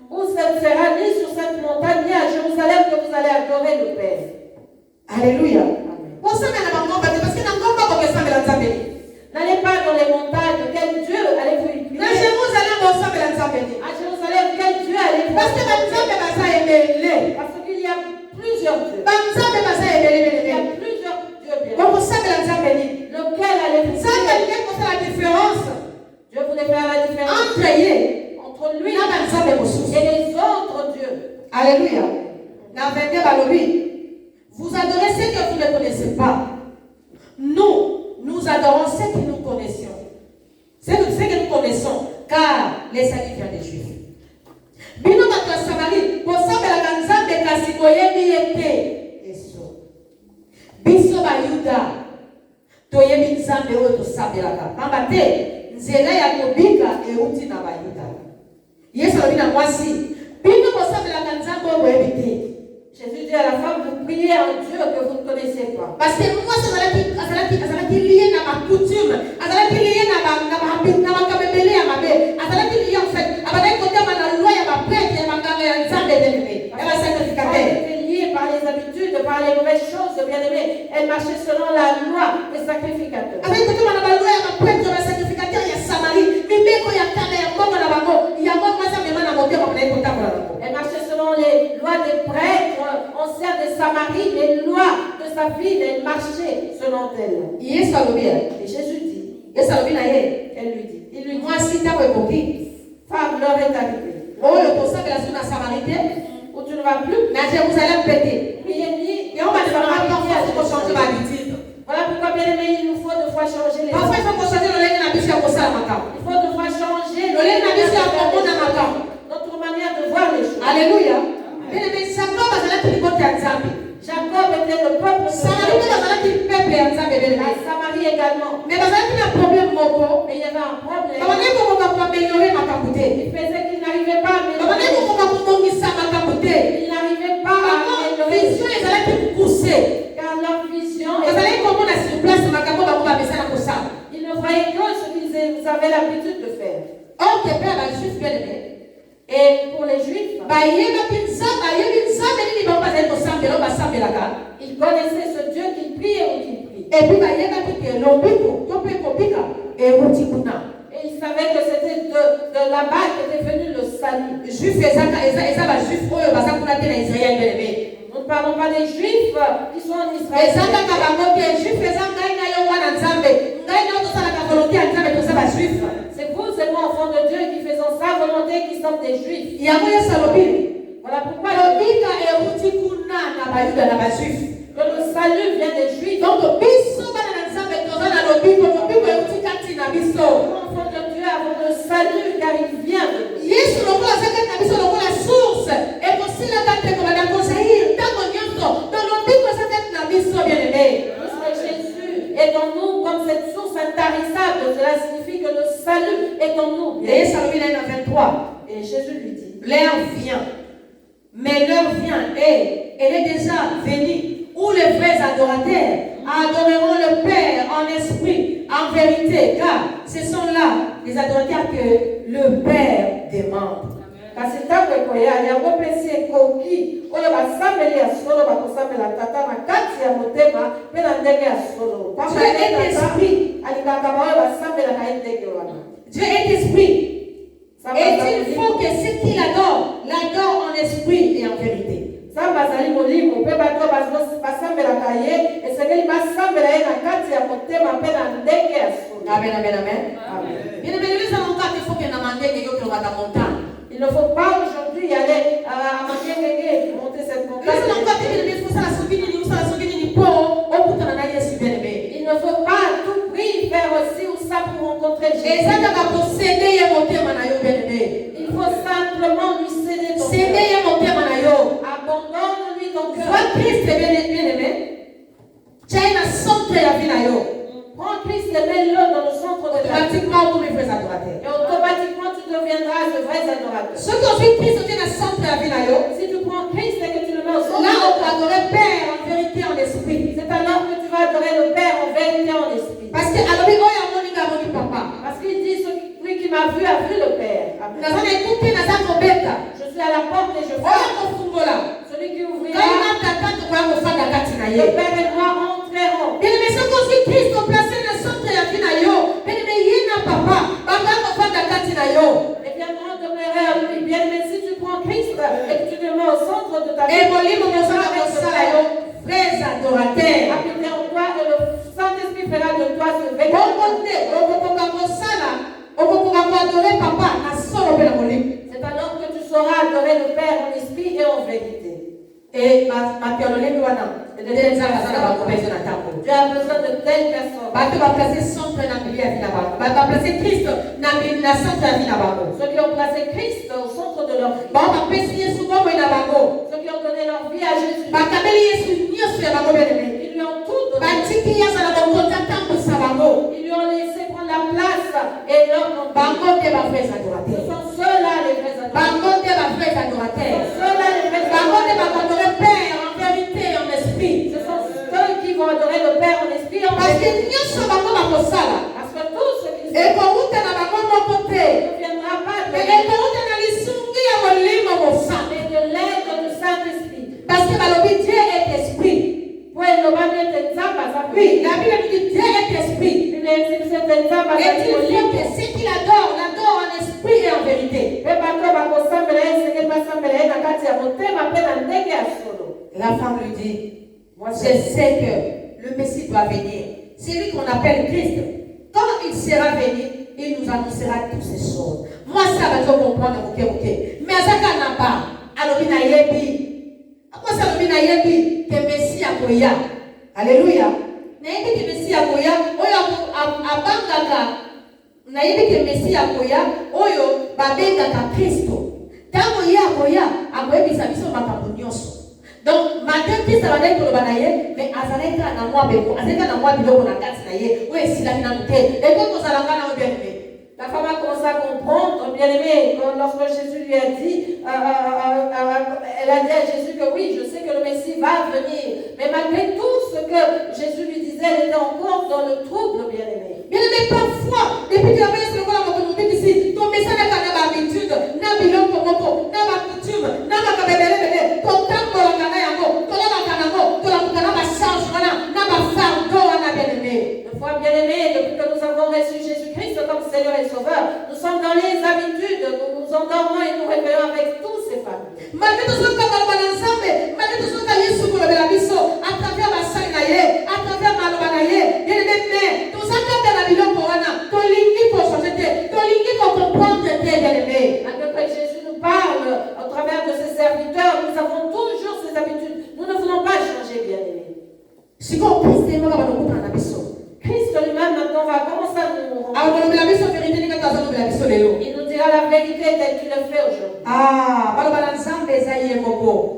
Speaker 1: Où ce ne sera ni sur cette montagne, ni à Jérusalem que vous allez adorer le Père.
Speaker 2: Alléluia.
Speaker 1: N'allez pas dans les montagnes. Quel Dieu allez-vous y prier? À Jérusalem, quel Dieu allez-vous y prier? Parce qu'il y a plusieurs dieux. Il y a plusieurs dieux bien. Lequel allez-vous prier? Dieu voulait faire la différence entre lui et les autres dieux.
Speaker 2: Alléluia. Vous adorez ceux que vous ne connaissez pas. Nous adorons ceux que nous connaissions. Ceux que nous connaissons, car les saluts viennent des Juifs. Bino bato ya Samarie, posambelaka nzambe kasi boyebi ye te. Biso bayuda toyebi nzambe oyo tosambelaka. Pamba te nzela ya kobika euti na bayuda. Yesu alobi na mwasi, bino posambelaka nzambe oyo boyebi te.
Speaker 1: Jésus dit à la femme, vous priez un Dieu que vous ne connaissez pas.
Speaker 2: Parce que moi, ça va lié à ma coutume, ça va lié à ma kabebele à ma belle, ça va lié en fait à ma côté à la loi, à ma prêtre, à ma nzambe bien-aimé, à ma sacrificateur.
Speaker 1: Elle était liée par les habitudes, par les mauvaises choses, bien-aimé. Elle marchait selon la loi des sacrificateurs.
Speaker 2: Avec côté à la loi, à ma prêtre, à ma sacrificateur, il y a Samarie, mais il y a Kana, il y a Mama na Bango, il y a Mama ça me m'a monté pour aller côté à la.
Speaker 1: Elle marchait selon les lois des prêtres anciens de Samarie, les lois de sa ville. Elle marchait selon elle.
Speaker 2: Et
Speaker 1: Jésus dit, elle lui dit, il lui dit,
Speaker 2: moi si tu as évoqué,
Speaker 1: femme, l'heure est arrivée.
Speaker 2: Oh, le constat de la Samarité,
Speaker 1: où tu ne vas plus
Speaker 2: à Jérusalem pété.
Speaker 1: prier ni Voilà pourquoi, bien aimé, il nous faut de fois changer les choses.
Speaker 2: Parfois, il faut changer le lait.
Speaker 1: Il faut de fois changer notre manière de voir les choses.
Speaker 2: Alléluia.
Speaker 1: Jacob était le peuple de Dieu. La Samarie également.
Speaker 2: Mais il y avait un problème.
Speaker 1: Mais il y avait un problème. Il faisait qu'il n'arrivait pas à améliorer. Il n'arrivait pas à améliorer. Car leur vision, ils ne voyaient que ce qu'ils avaient l'habitude de faire. Et pour les Juifs, ils connaissaient ce Dieu qu'ils priaient ou qu'ils prient. Et ils savaient que c'était de là-bas qu'était venu le salut. Nous ne parlons pas des Juifs qui sont en Israël. C'est vous et moi, enfants de Dieu, qui faisons sa volonté, qui sommes des Juifs. Voilà pourquoi que le salut vient des Juifs. Donc, enfants de Dieu avons le salut car il vient de nous. Jésus est en nous comme cette source intarissable. Cela signifie que le salut est en nous.
Speaker 2: Et
Speaker 1: Jésus lui dit,
Speaker 2: l'heure vient, mais l'heure vient et elle est déjà venue où les vrais adorateurs adoreront le Père en esprit, en vérité, car ce sont là les adorateurs que le Père demande.
Speaker 1: Kasi ntango ekoya yango pesi ekoki oyo basambeli ya solo bakosambela tata na kati ya motema mpe na ndenge ya solo alingaka baoyo basambelaka ye ndenge wana.
Speaker 2: Dieu est esprit. Et il faut que ceux qui l'adorent en esprit et en vérité.
Speaker 1: Nzambe azali molimo mpe bato basambelaka ye esengeli basambela ye na kati ya motema mpe na ndenge ya solo.
Speaker 2: Amen, amen, amen. Bien aimé, il faut que nous demandions que la montagne.
Speaker 1: Il ne faut pas aujourd'hui y aller à Makengenge monter cette montagne. Il ne faut pas à tout prix faire aussi ou ça pour rencontrer Jésus. Il faut simplement lui céder ton cœur. Abandonne-lui ton cœur. Prends Christ et mets-le dans le centre de ta vie. Et automatiquement tu deviendras de vrais adorateurs. Si tu prends Christ et que tu le mets au centre,
Speaker 2: là on peut adorer Père en vérité en esprit.
Speaker 1: C'est alors que tu vas adorer le Père en vérité en esprit.
Speaker 2: Parce qu'il
Speaker 1: dit celui qui m'a vu a vu le Père. Je suis à la porte et je frappe. Celui qui ouvrira, le Père et moi entreront. Et viendront demeurer à lui. Bien, mais si tu prends Christ et que tu te mets au centre de ta vie,
Speaker 2: vrais adorateurs.
Speaker 1: habiter en toi et le Saint-Esprit fera de toi ce vécu. C'est alors que tu sauras adorer le Père en esprit et en vérité.
Speaker 2: Et Dieu a besoin de
Speaker 1: telles personnes. Ceux qui ont placé Christ au centre de leur vie. Ceux qui ont donné leur vie à Jésus. Ils lui ont tout donné. Ils lui ont laissé prendre la place et leur nom. Ce sont ceux-là les vrais adorateurs. Ceux-là les vrais adorateurs. Ce sont ceux qui vont adorer le Père en esprit et en vérité. Parce que tout ce qu'ils font ne viendra pas de l'aide de Saint-Esprit.
Speaker 2: Parce que Dieu est esprit.
Speaker 1: Oui, la
Speaker 2: Bible dit Dieu est esprit. Et il faut que ceux qui l'adorent en esprit et en vérité. La femme lui dit, je sais que le Messie doit venir. C'est lui qu'on appelle Christ. Quand il sera venu, il nous annoncera toutes ces choses. Moi, ça va te comprendre. Mais ça n'a pas. Alors, il a que Messie a koya. Alléluia. Nayebi ke Messie akoya, oyo abangaka. Nayebi ke Messie akoya, oyo babengaka Kristo. Tango ye akoya, akoyebisa biso makambo nyonso. Donc, matin, Christ a dit que mais azaleka na moi beko, azaleka na moi biloko na kati na ye, oyo esilaki na mute. Et quand vous allez en bien aimé,
Speaker 1: la femme a commencé à comprendre, bien aimé, lorsque Jésus lui a dit, elle a dit à Jésus que oui, je sais que le Messie va venir. Mais malgré tout ce que Jésus lui disait, elle était encore dans le trouble, bien aimé.
Speaker 2: Bien aimé, parfois, depuis que la main se voit dans mon ici, ton message n'a pas d'habitude, n'a biloko moko, n'a pas coutume, n'a pas kabebele, ton tambo la kana yango, ton la kanango, ton la kana ba charge wana, n'a pas fardeau wana bien aimé.
Speaker 1: Une fois bien aimé, depuis que nous avons reçu Jésus-Christ comme Seigneur et Sauveur, nous sommes dans les habitudes, nous nous endormons et nous réveillons avec tous ces femmes.
Speaker 2: Malgré tout ce que nous avons ensemble, malgré tout ce que nous avons la biso, à travers ma salle naïe, à travers ma loba naïe, bien aimé, tout ça quand la biloko wana, ton lingi pour changer, ton lingi pour comprendre bien aimé.
Speaker 1: Malgré que Jésus nous parle au travers de ses serviteurs, nous avons toujours ces habitudes. Nous ne voulons pas changer, bien aimé.
Speaker 2: Si vous Christ va nous prendre la biso.
Speaker 1: Christ lui-même maintenant va commencer à nous
Speaker 2: rendre.
Speaker 1: Il nous dira la vérité telle qu'il le fait aujourd'hui.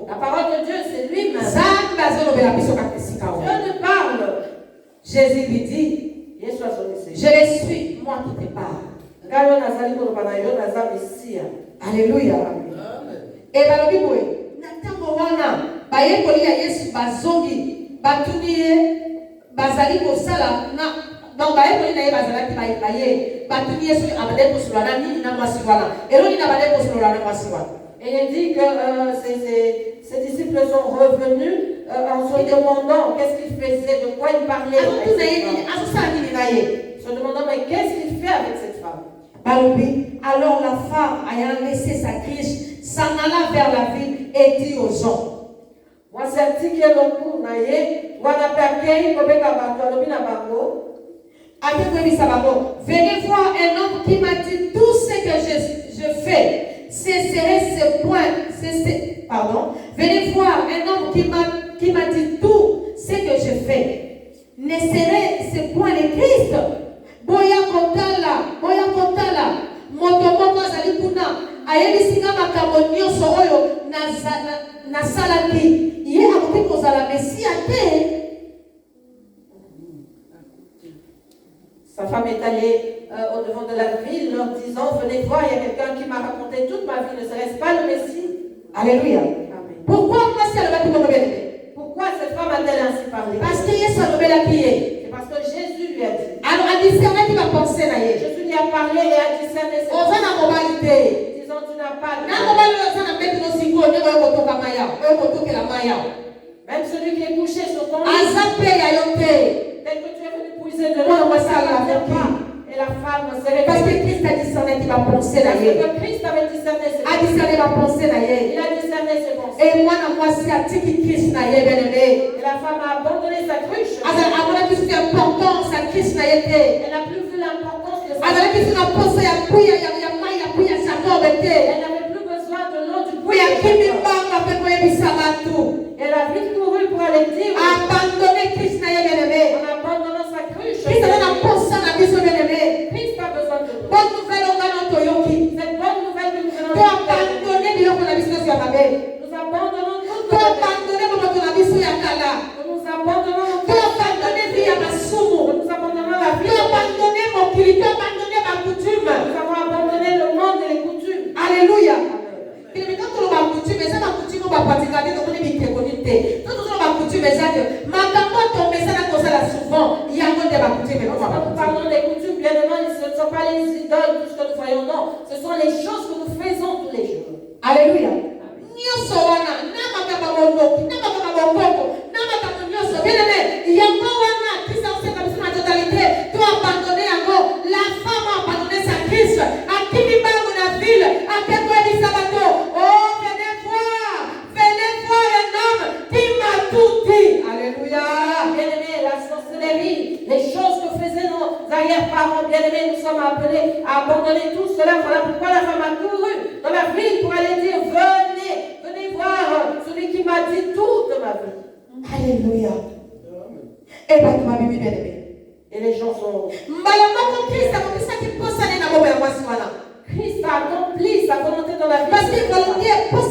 Speaker 1: La parole de Dieu, c'est lui-même. Dieu nous parle.
Speaker 2: Jésus lui dit, je le suis, moi qui te parle. Alléluia. Et balobi boye, natango wana, bayekoli ya Yesu bazongi, batunie, bazali kosala na donc bayekoli na ye bazalaki baye, batuni Yesu abade kosolana nini na mwasi wana. Eloni na abade kosolana na mwasi wana.
Speaker 1: Et il dit que ses disciples sont revenus en se demandant qu'est-ce qu'il faisait, de quoi il parlait. Se demandant mais qu'est-ce qu'il fait avec cette femme.
Speaker 2: Alors la femme ayant laissé sa criche s'en alla vers la ville et dit aux gens.
Speaker 1: Moi c'est dit que le coup naie, voilà paquet kobeka bato lobina bango.
Speaker 2: Venez voir un homme qui m'a dit tout ce que je fais. Cesserait ce point. Venez voir un homme qui m'a dit tout ce que je fais. Ne serait ce point le Christ. Boya kotala. Motomoko azali kuna. Ayebisinga makambo nyonso oyo nasalaki. Ye akoki kozala Mesia te.
Speaker 1: Sa femme est allée au devant de la ville leur disant, venez voir, il y a quelqu'un qui m'a raconté toute ma vie, ne serait-ce pas le Messie?
Speaker 2: Alléluia.
Speaker 1: Amen.
Speaker 2: Pourquoi
Speaker 1: cette femme a-t-elle ainsi parlé?
Speaker 2: Parce que Yesu alobela kiye.
Speaker 1: C'est parce que Jésus lui a dit.
Speaker 2: Alors a discerné qui va penser na ye.
Speaker 1: Jésus lui a parlé et a discerné ses
Speaker 2: pensées. Ozana moralité.
Speaker 1: Disons tu n'as pas de.
Speaker 2: Na mobali ozana mbeti no singo ne ko kotoka maya. Ko kotokela maya.
Speaker 1: Même celui qui est couché sur ton lit.
Speaker 2: Azape ya yote.
Speaker 1: Tel que tu es venu puiser de l'eau, ça ne vient pas. Et la femme se réveille.
Speaker 2: Parce que Christ a discerné qui va penser na ye.
Speaker 1: Parce que Christ avait discerné ses pensées.
Speaker 2: A discerné va penser na ye.
Speaker 1: Il a discerné ses pensées.
Speaker 2: Et moi si atiki Christ na ye bien-aimé.
Speaker 1: Et la femme a abandonné sa cruche.
Speaker 2: Elle a plus d'importance à Christ na ye te.
Speaker 1: Elle n'a plus vu l'importance de ça.
Speaker 2: Elle a plus d'importance ya kuya ya mai ya kuya Jacob te.
Speaker 1: Elle n'avait plus besoin de l'eau du puits.
Speaker 2: Ya kimi banga pe ko yebisa batu.
Speaker 1: Elle a vite couru pour aller dire.
Speaker 2: Abandonner Christ na ye bien-aimé.
Speaker 1: En abandonnant sa cruche.
Speaker 2: Christ a pensé na biso bien-aimé.
Speaker 1: Christ a besoin de nous.
Speaker 2: Bonne nouvelle on va toyoki.
Speaker 1: Cette bonne nouvelle que nous venons
Speaker 2: de abandonner biloko na biso ya mabe.
Speaker 1: Nous abandonnons tout.
Speaker 2: To abandonner moto na biso ya kala.
Speaker 1: Nous abandonnons.
Speaker 2: To abandonner vie ya masumu.
Speaker 1: Nous abandonnons la vie.
Speaker 2: To abandonner mokili. To abandonner ma coutume.
Speaker 1: Nous avons abandonné le monde et les coutumes.
Speaker 2: Alléluia. Et mais quand on va coutume, ça ma coutume on va pratiquer donc on est bien connecté. Quand on va coutume ça que makambo tombe ça na kosa la souvent, il y a encore des coutumes.
Speaker 1: Quand nous parlons des coutumes, bien évidemment, ce ne sont pas les idoles, tout ce que nous voyons, non. Ce sont les choses que nous faisons tous les jours.
Speaker 2: Alléluia. Nyoso wana na makamba bondoki, na makamba bongoko, na makamba nyoso. Bien aimé, il y a encore wana qui s'en fait comme ça en totalité. Tu as abandonné encore. La femme a abandonné sa Christ. À qui mi bango la ville, à quel point il sabato. Oh, venez voir un homme qui m'a tout dit. Alléluia.
Speaker 1: Bien aimé, la sorcellerie, les choses que faisaient nos arrière-parents, bien aimés, nous sommes appelés à abandonner tout cela. Voilà pourquoi la femme a couru dans la ville pour aller dire, venez voir celui qui m'a dit toute ma vie.
Speaker 2: Alléluia. Et bah, tu m'as bien aimé.
Speaker 1: Et les gens sont... Christ a accompli sa volonté dans la vie.
Speaker 2: Parce que volonté,
Speaker 1: parce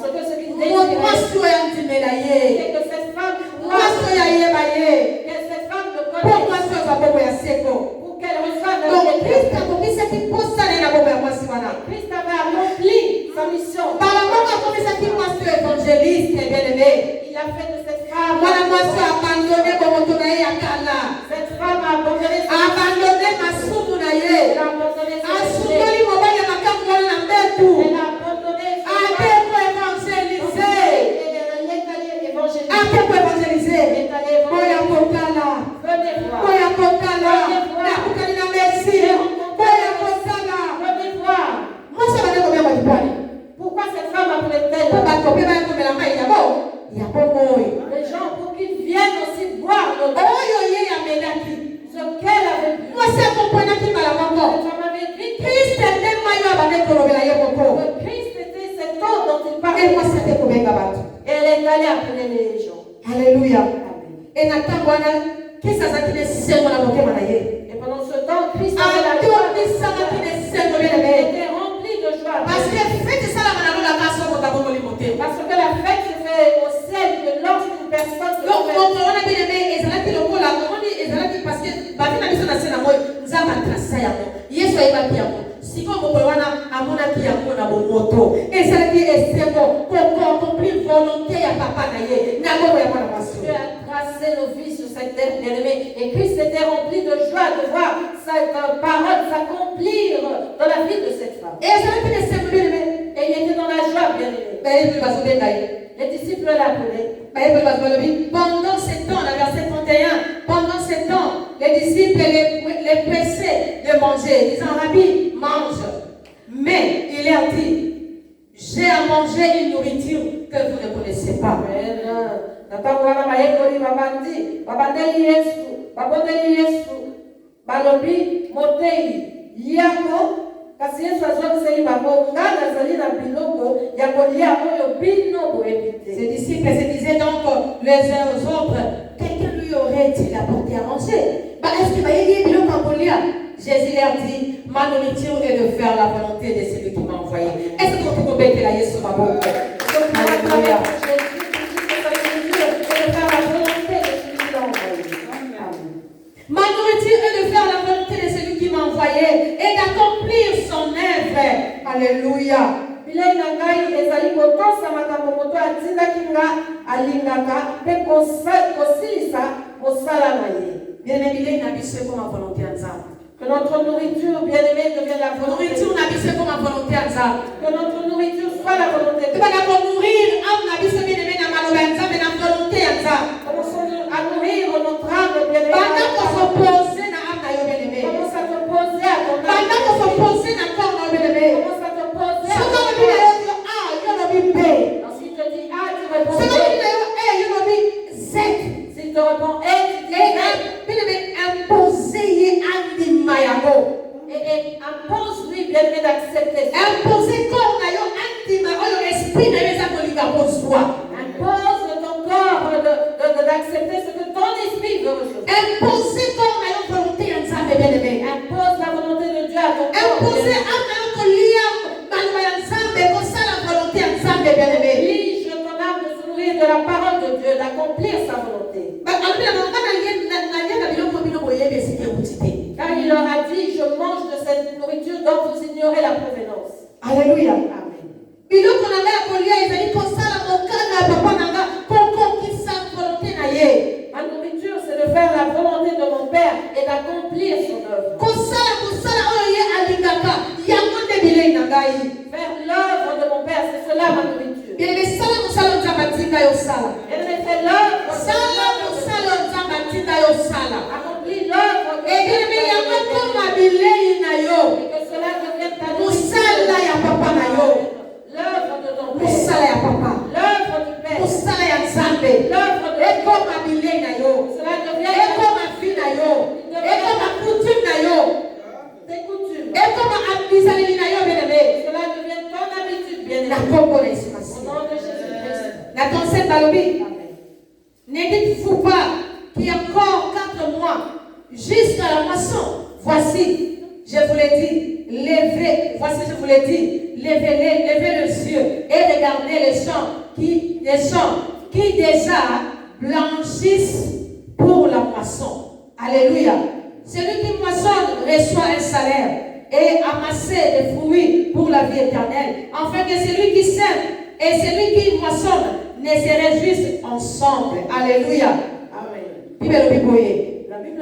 Speaker 1: que ce qu'il désire, c'est que cette femme ne connaisse pour qu'elle reçoive la vie. Christ avait accompli sa mission. Il a fait de cette femme cette femme a abandonné sa pourquoi cette femme appelait-elle? Les gens, pour qu'ils viennent aussi boire ce qu'elle avait bu. Christ était cette eau dont il parlait. Et elle est allée appeler les gens.
Speaker 2: Alléluia. Et
Speaker 1: pendant ce temps, Christ avait la joie. Il était rempli de joie. Parce que la fête se fait au ciel que lorsqu'une personne se Dieu a tracé nos vies sur cette terre bien-aimée. Et Christ était rempli de joie de voir cette parole s'accomplir dans la vie de cette femme. Et il était dans la joie bien-aimé. Les disciples l'appelaient.
Speaker 2: Pendant ce temps, la verset 31, pendant ce temps, les disciples les pressaient de manger, disant, Rabbi, mange. Mais il leur dit, j'ai à manger une nourriture que vous ne connaissez pas.
Speaker 1: Kasi Yesu azongiseli bango ngana azali na biloko ya kolia oyo bino boyebi te.
Speaker 2: Ses disciples se disaient donc les uns aux autres, quelqu'un lui aurait-il apporté à manger? Est-ce qu'il va y avoir biloko à kolia? Jésus leur dit, ma nourriture est de faire la volonté de celui qui m'a envoyé. Est-ce que vous pouvez que la Yesu m'a envoyé? Alléluia. Ma nourriture est de faire la volonté de celui qui m'a envoyé et d'accomplir son œuvre. Alléluia.
Speaker 1: Bilei na ngai ezali kotosa makambo moto atindaki nga alingaka mpe kosilisa mosala na ye.
Speaker 2: Bien-aimé, bilei na biso comme ma volonté en Nzambe.
Speaker 1: Que notre nourriture bien-aimée devienne la volonté.
Speaker 2: Nourriture na biso comme ma volonté en Nzambe.
Speaker 1: Que notre nourriture soit la volonté.
Speaker 2: Tu vas d'abord nourrir âme na biso bien-aimé na maloba en Nzambe na volonté en Nzambe.
Speaker 1: Commençons à nourrir notre âme bien-aimée.
Speaker 2: Pendant qu'on se pose na âme na yo bien-aimé.
Speaker 1: Commence à te poser à ton âme.
Speaker 2: Pendant qu'on se pose na corps na yo bien-aimé.
Speaker 1: Commence à te poser à
Speaker 2: ton âme.
Speaker 1: Ensuite te dis A, tu réponds B. S'il te répond A, tu dis et impose-lui bien-aimé d'accepter ça.
Speaker 2: Impose
Speaker 1: ton corps d'accepter ce que ton esprit veut recevoir. Impose la volonté de Dieu à ton corps. Oblige ton âme de se nourrir de la parole de Dieu, d'accomplir sa volonté. Car il leur a dit, je mange de cette nourriture dont vous ignorez la provenance.
Speaker 2: Alléluia.
Speaker 1: Amen. Ma nourriture, c'est de faire la volonté de mon Père et d'accomplir son œuvre. Faire l'œuvre de mon Père, c'est cela ma nourriture. Et fait l'œuvre. Accomplis l'œuvre. Et que cela devienne ta nourriture. L'œuvre de ton Père. L'œuvre du Père. L'œuvre de cela devient tes coutumes. Cela devient ton habitude bien-aimée. Au nom de Jésus-Christ.
Speaker 2: Amen. Ne dites-vous pas qu'il y a encore 4 mois jusqu'à la moisson. Voici, je vous l'ai dit, levez les yeux et regardez les champs qui déjà blanchissent pour la moisson. Alléluia. Celui qui moissonne reçoit un salaire et amasse des fruits pour la vie éternelle, afin que celui qui sème et celui qui moissonne ne se réjouissent ensemble. Alléluia. Amen.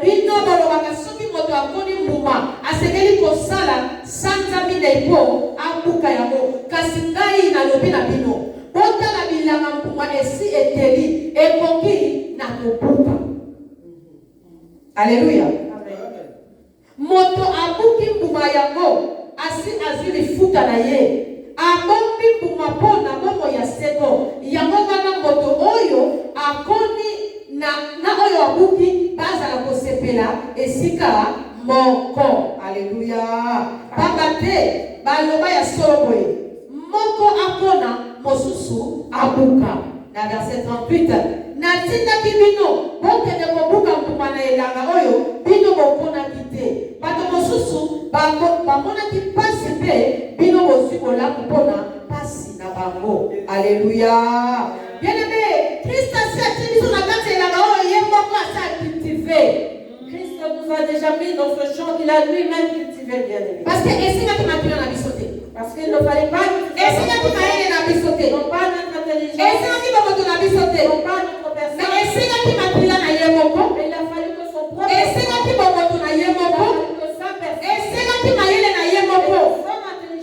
Speaker 2: Bino balobaka soki moto akoni mbuma asengeli kosala sanza minei po abuka yango kasi ngai nalobi na bino botala bilanga mbuma esi eteli ekoki na kobuka. Alléluia. Moto abuki mbuma yango asi azwi lifuta na ye abombi mbuma mpo na bongo ya seko yango wana moto oyo akoni na oyo abuki bazala kosepela esika moko. Alléluia. Pamba te baloba ya solo boye moko akona mosusu abuka. Na verset 38 natindaki bino bokende kobuka mbuma na elanga oyo bino boponaki te bato mosusu bamonaki pasi mpe bino bozwi bolamu mpona pasi na bango. Alléluia. Bien-aimé, Christ a dit sur la carte elanga oyo ye moko asa cultivé. Christ nous a déjà mis dans ce champ qu'il a lui-même cultivé, bien-aimé. Parce que esinaki makilo na biso te. Parce qu'il ne fallait pas esinaki mayele na biso te. Non pas notre intelligence. Esinaki bamoto na biso te. Non pas notre personne. Mais esinaki makila na ye moko. Mais il a fallu que son propre. Esinaki bamoto na ye moko. Que sa personne. Esinaki mayele na ye moko.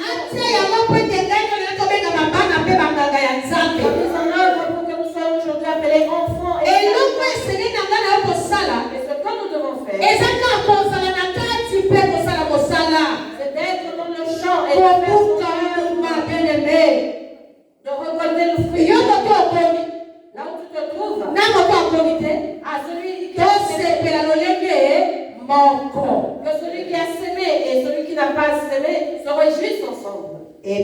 Speaker 2: Atia yango po ete ngai nyonso tobenga babana mpe banganga ya Nzambe. Pour que nous soyons aujourd'hui appelés enfants. Eloko esengeli na ngai na yo kosala. Et ce que nous devons faire. Ezaka kozala na kati mpe kosala mosala. C'est d'être dans le champ et de faire son bien-aimé. De récolter le fruit. Yo moto okomi. Là où tu te trouves. Na moto akomi te. À celui qui a semé la lolenge moko. Que celui qui a semé et celui qui n'a pas semé se réjouissent ensemble. Et la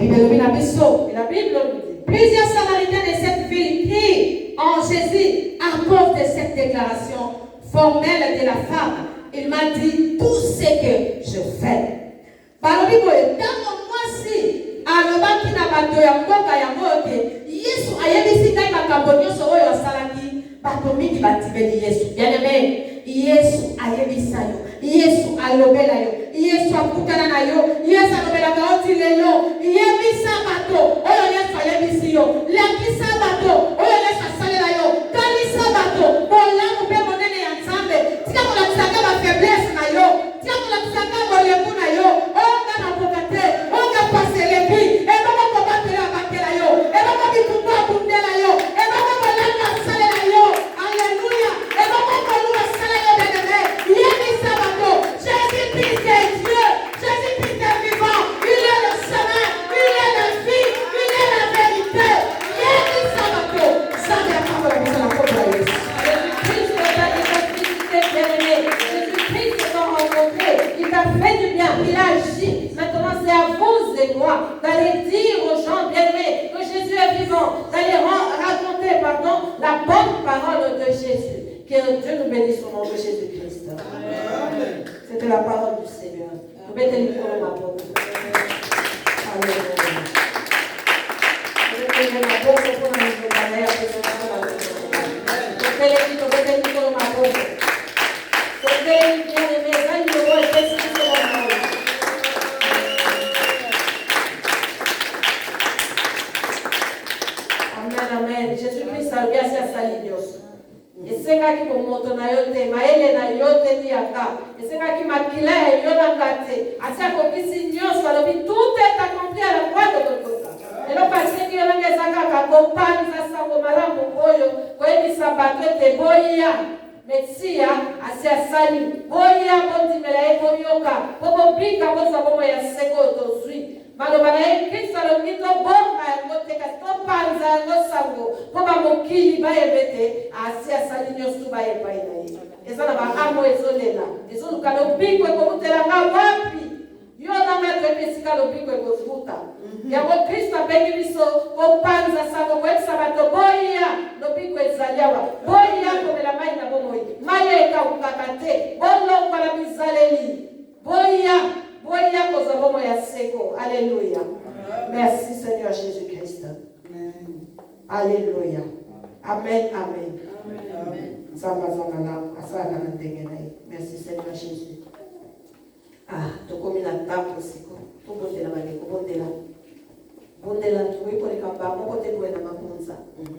Speaker 2: Bible nous dit. Plusieurs Samaritains de cette ville crient en Jésus à cause de cette déclaration formelle de la femme. Il m'a dit tout ce que je fais. Balobi boye tango mwasi alobaki na bato ya mboka ya moke Yesu ayebisi ngai makambo nyonso oyo asalaki bato mingi batibeli Yesu. Bien-aimé, Yesu ayebisa yo, Yesu alobela yo, Yesu akutana na yo, Yesu alobelaka oti lelo yebisa bato oyo Yesu ayebisi yo, lakisa bato oyo Yesu asalela yo, kalisa bato bolamu mpe monene ya Nzambe, tika kolakisaka bafaiblesse na yo, tika kolakisaka bolembu na yo, onga na pokate, onga paselepi, eboko kobatela bakela yo, eboko bitumbu abundela yo, eboko bolamu asalela yo. Alléluia. Eboko koluma sala yo bien-aimé, yebisa bato Jésus-Christ est Dieu, Jésus-Christ est vivant, il est le chemin, il est la vie, il est la vérité. Yebisa bato Nzambe akambola biso na kombo ya Yesu. Jésus-Christ est la nécessité, bien-aimé. Jésus-Christ t'a rencontré, il t'a fait du bien, il a agi. Maintenant c'est à vous et moi d'aller dire aux gens bien-aimés que Jésus est vivant, d'aller raconter la bonne parole de Jésus. Que Dieu nous bénisse au nom de Jésus-Christ. C'était la parole du Seigneur. Nous mettez-nous pour la parole. Alléluia. Amen. Jésus-Christ a bien sa salignos. Esengaki komoto na yo te maele na yo te tiaka esengaki makila yo na ngate asia kokisi nyonso alobi tout est accompli à la croix de Golgotha. Eloko asengi yo nanga ezakaka kopanza sango malamu oyo koyebisa bato ete boya mesia asia sali boya bondimela ye boyoka bobobika bozwa bomo ya seko tozwi maloba na ye Kristo alobi tobomba yango te kasi topanza yango sango mpo bamokili bayebe te asi asali nyonso bayebai na ye eza na baamo ezolela ezoluka lobiko ekomutelanga wapi
Speaker 1: Yo nanga twepesika lobiko ekozuta. Yango Kristo abengi biso kopanza sango kwetsa bato boya lobiko ezaliawa. Boya komela mai na bomoi. Mai ekakukaka te. Bolongwa na bizaleli. Boya koza bomo ya seko. Alléluia. Merci Seigneur Jésus-Christ. Alléluia. Amen, amen. Merci Seigneur Jésus. Tokomina tapo siko. Tobondela baleko bondela. Bondela tuwe kwa kamba moko te kuwe na mapunza.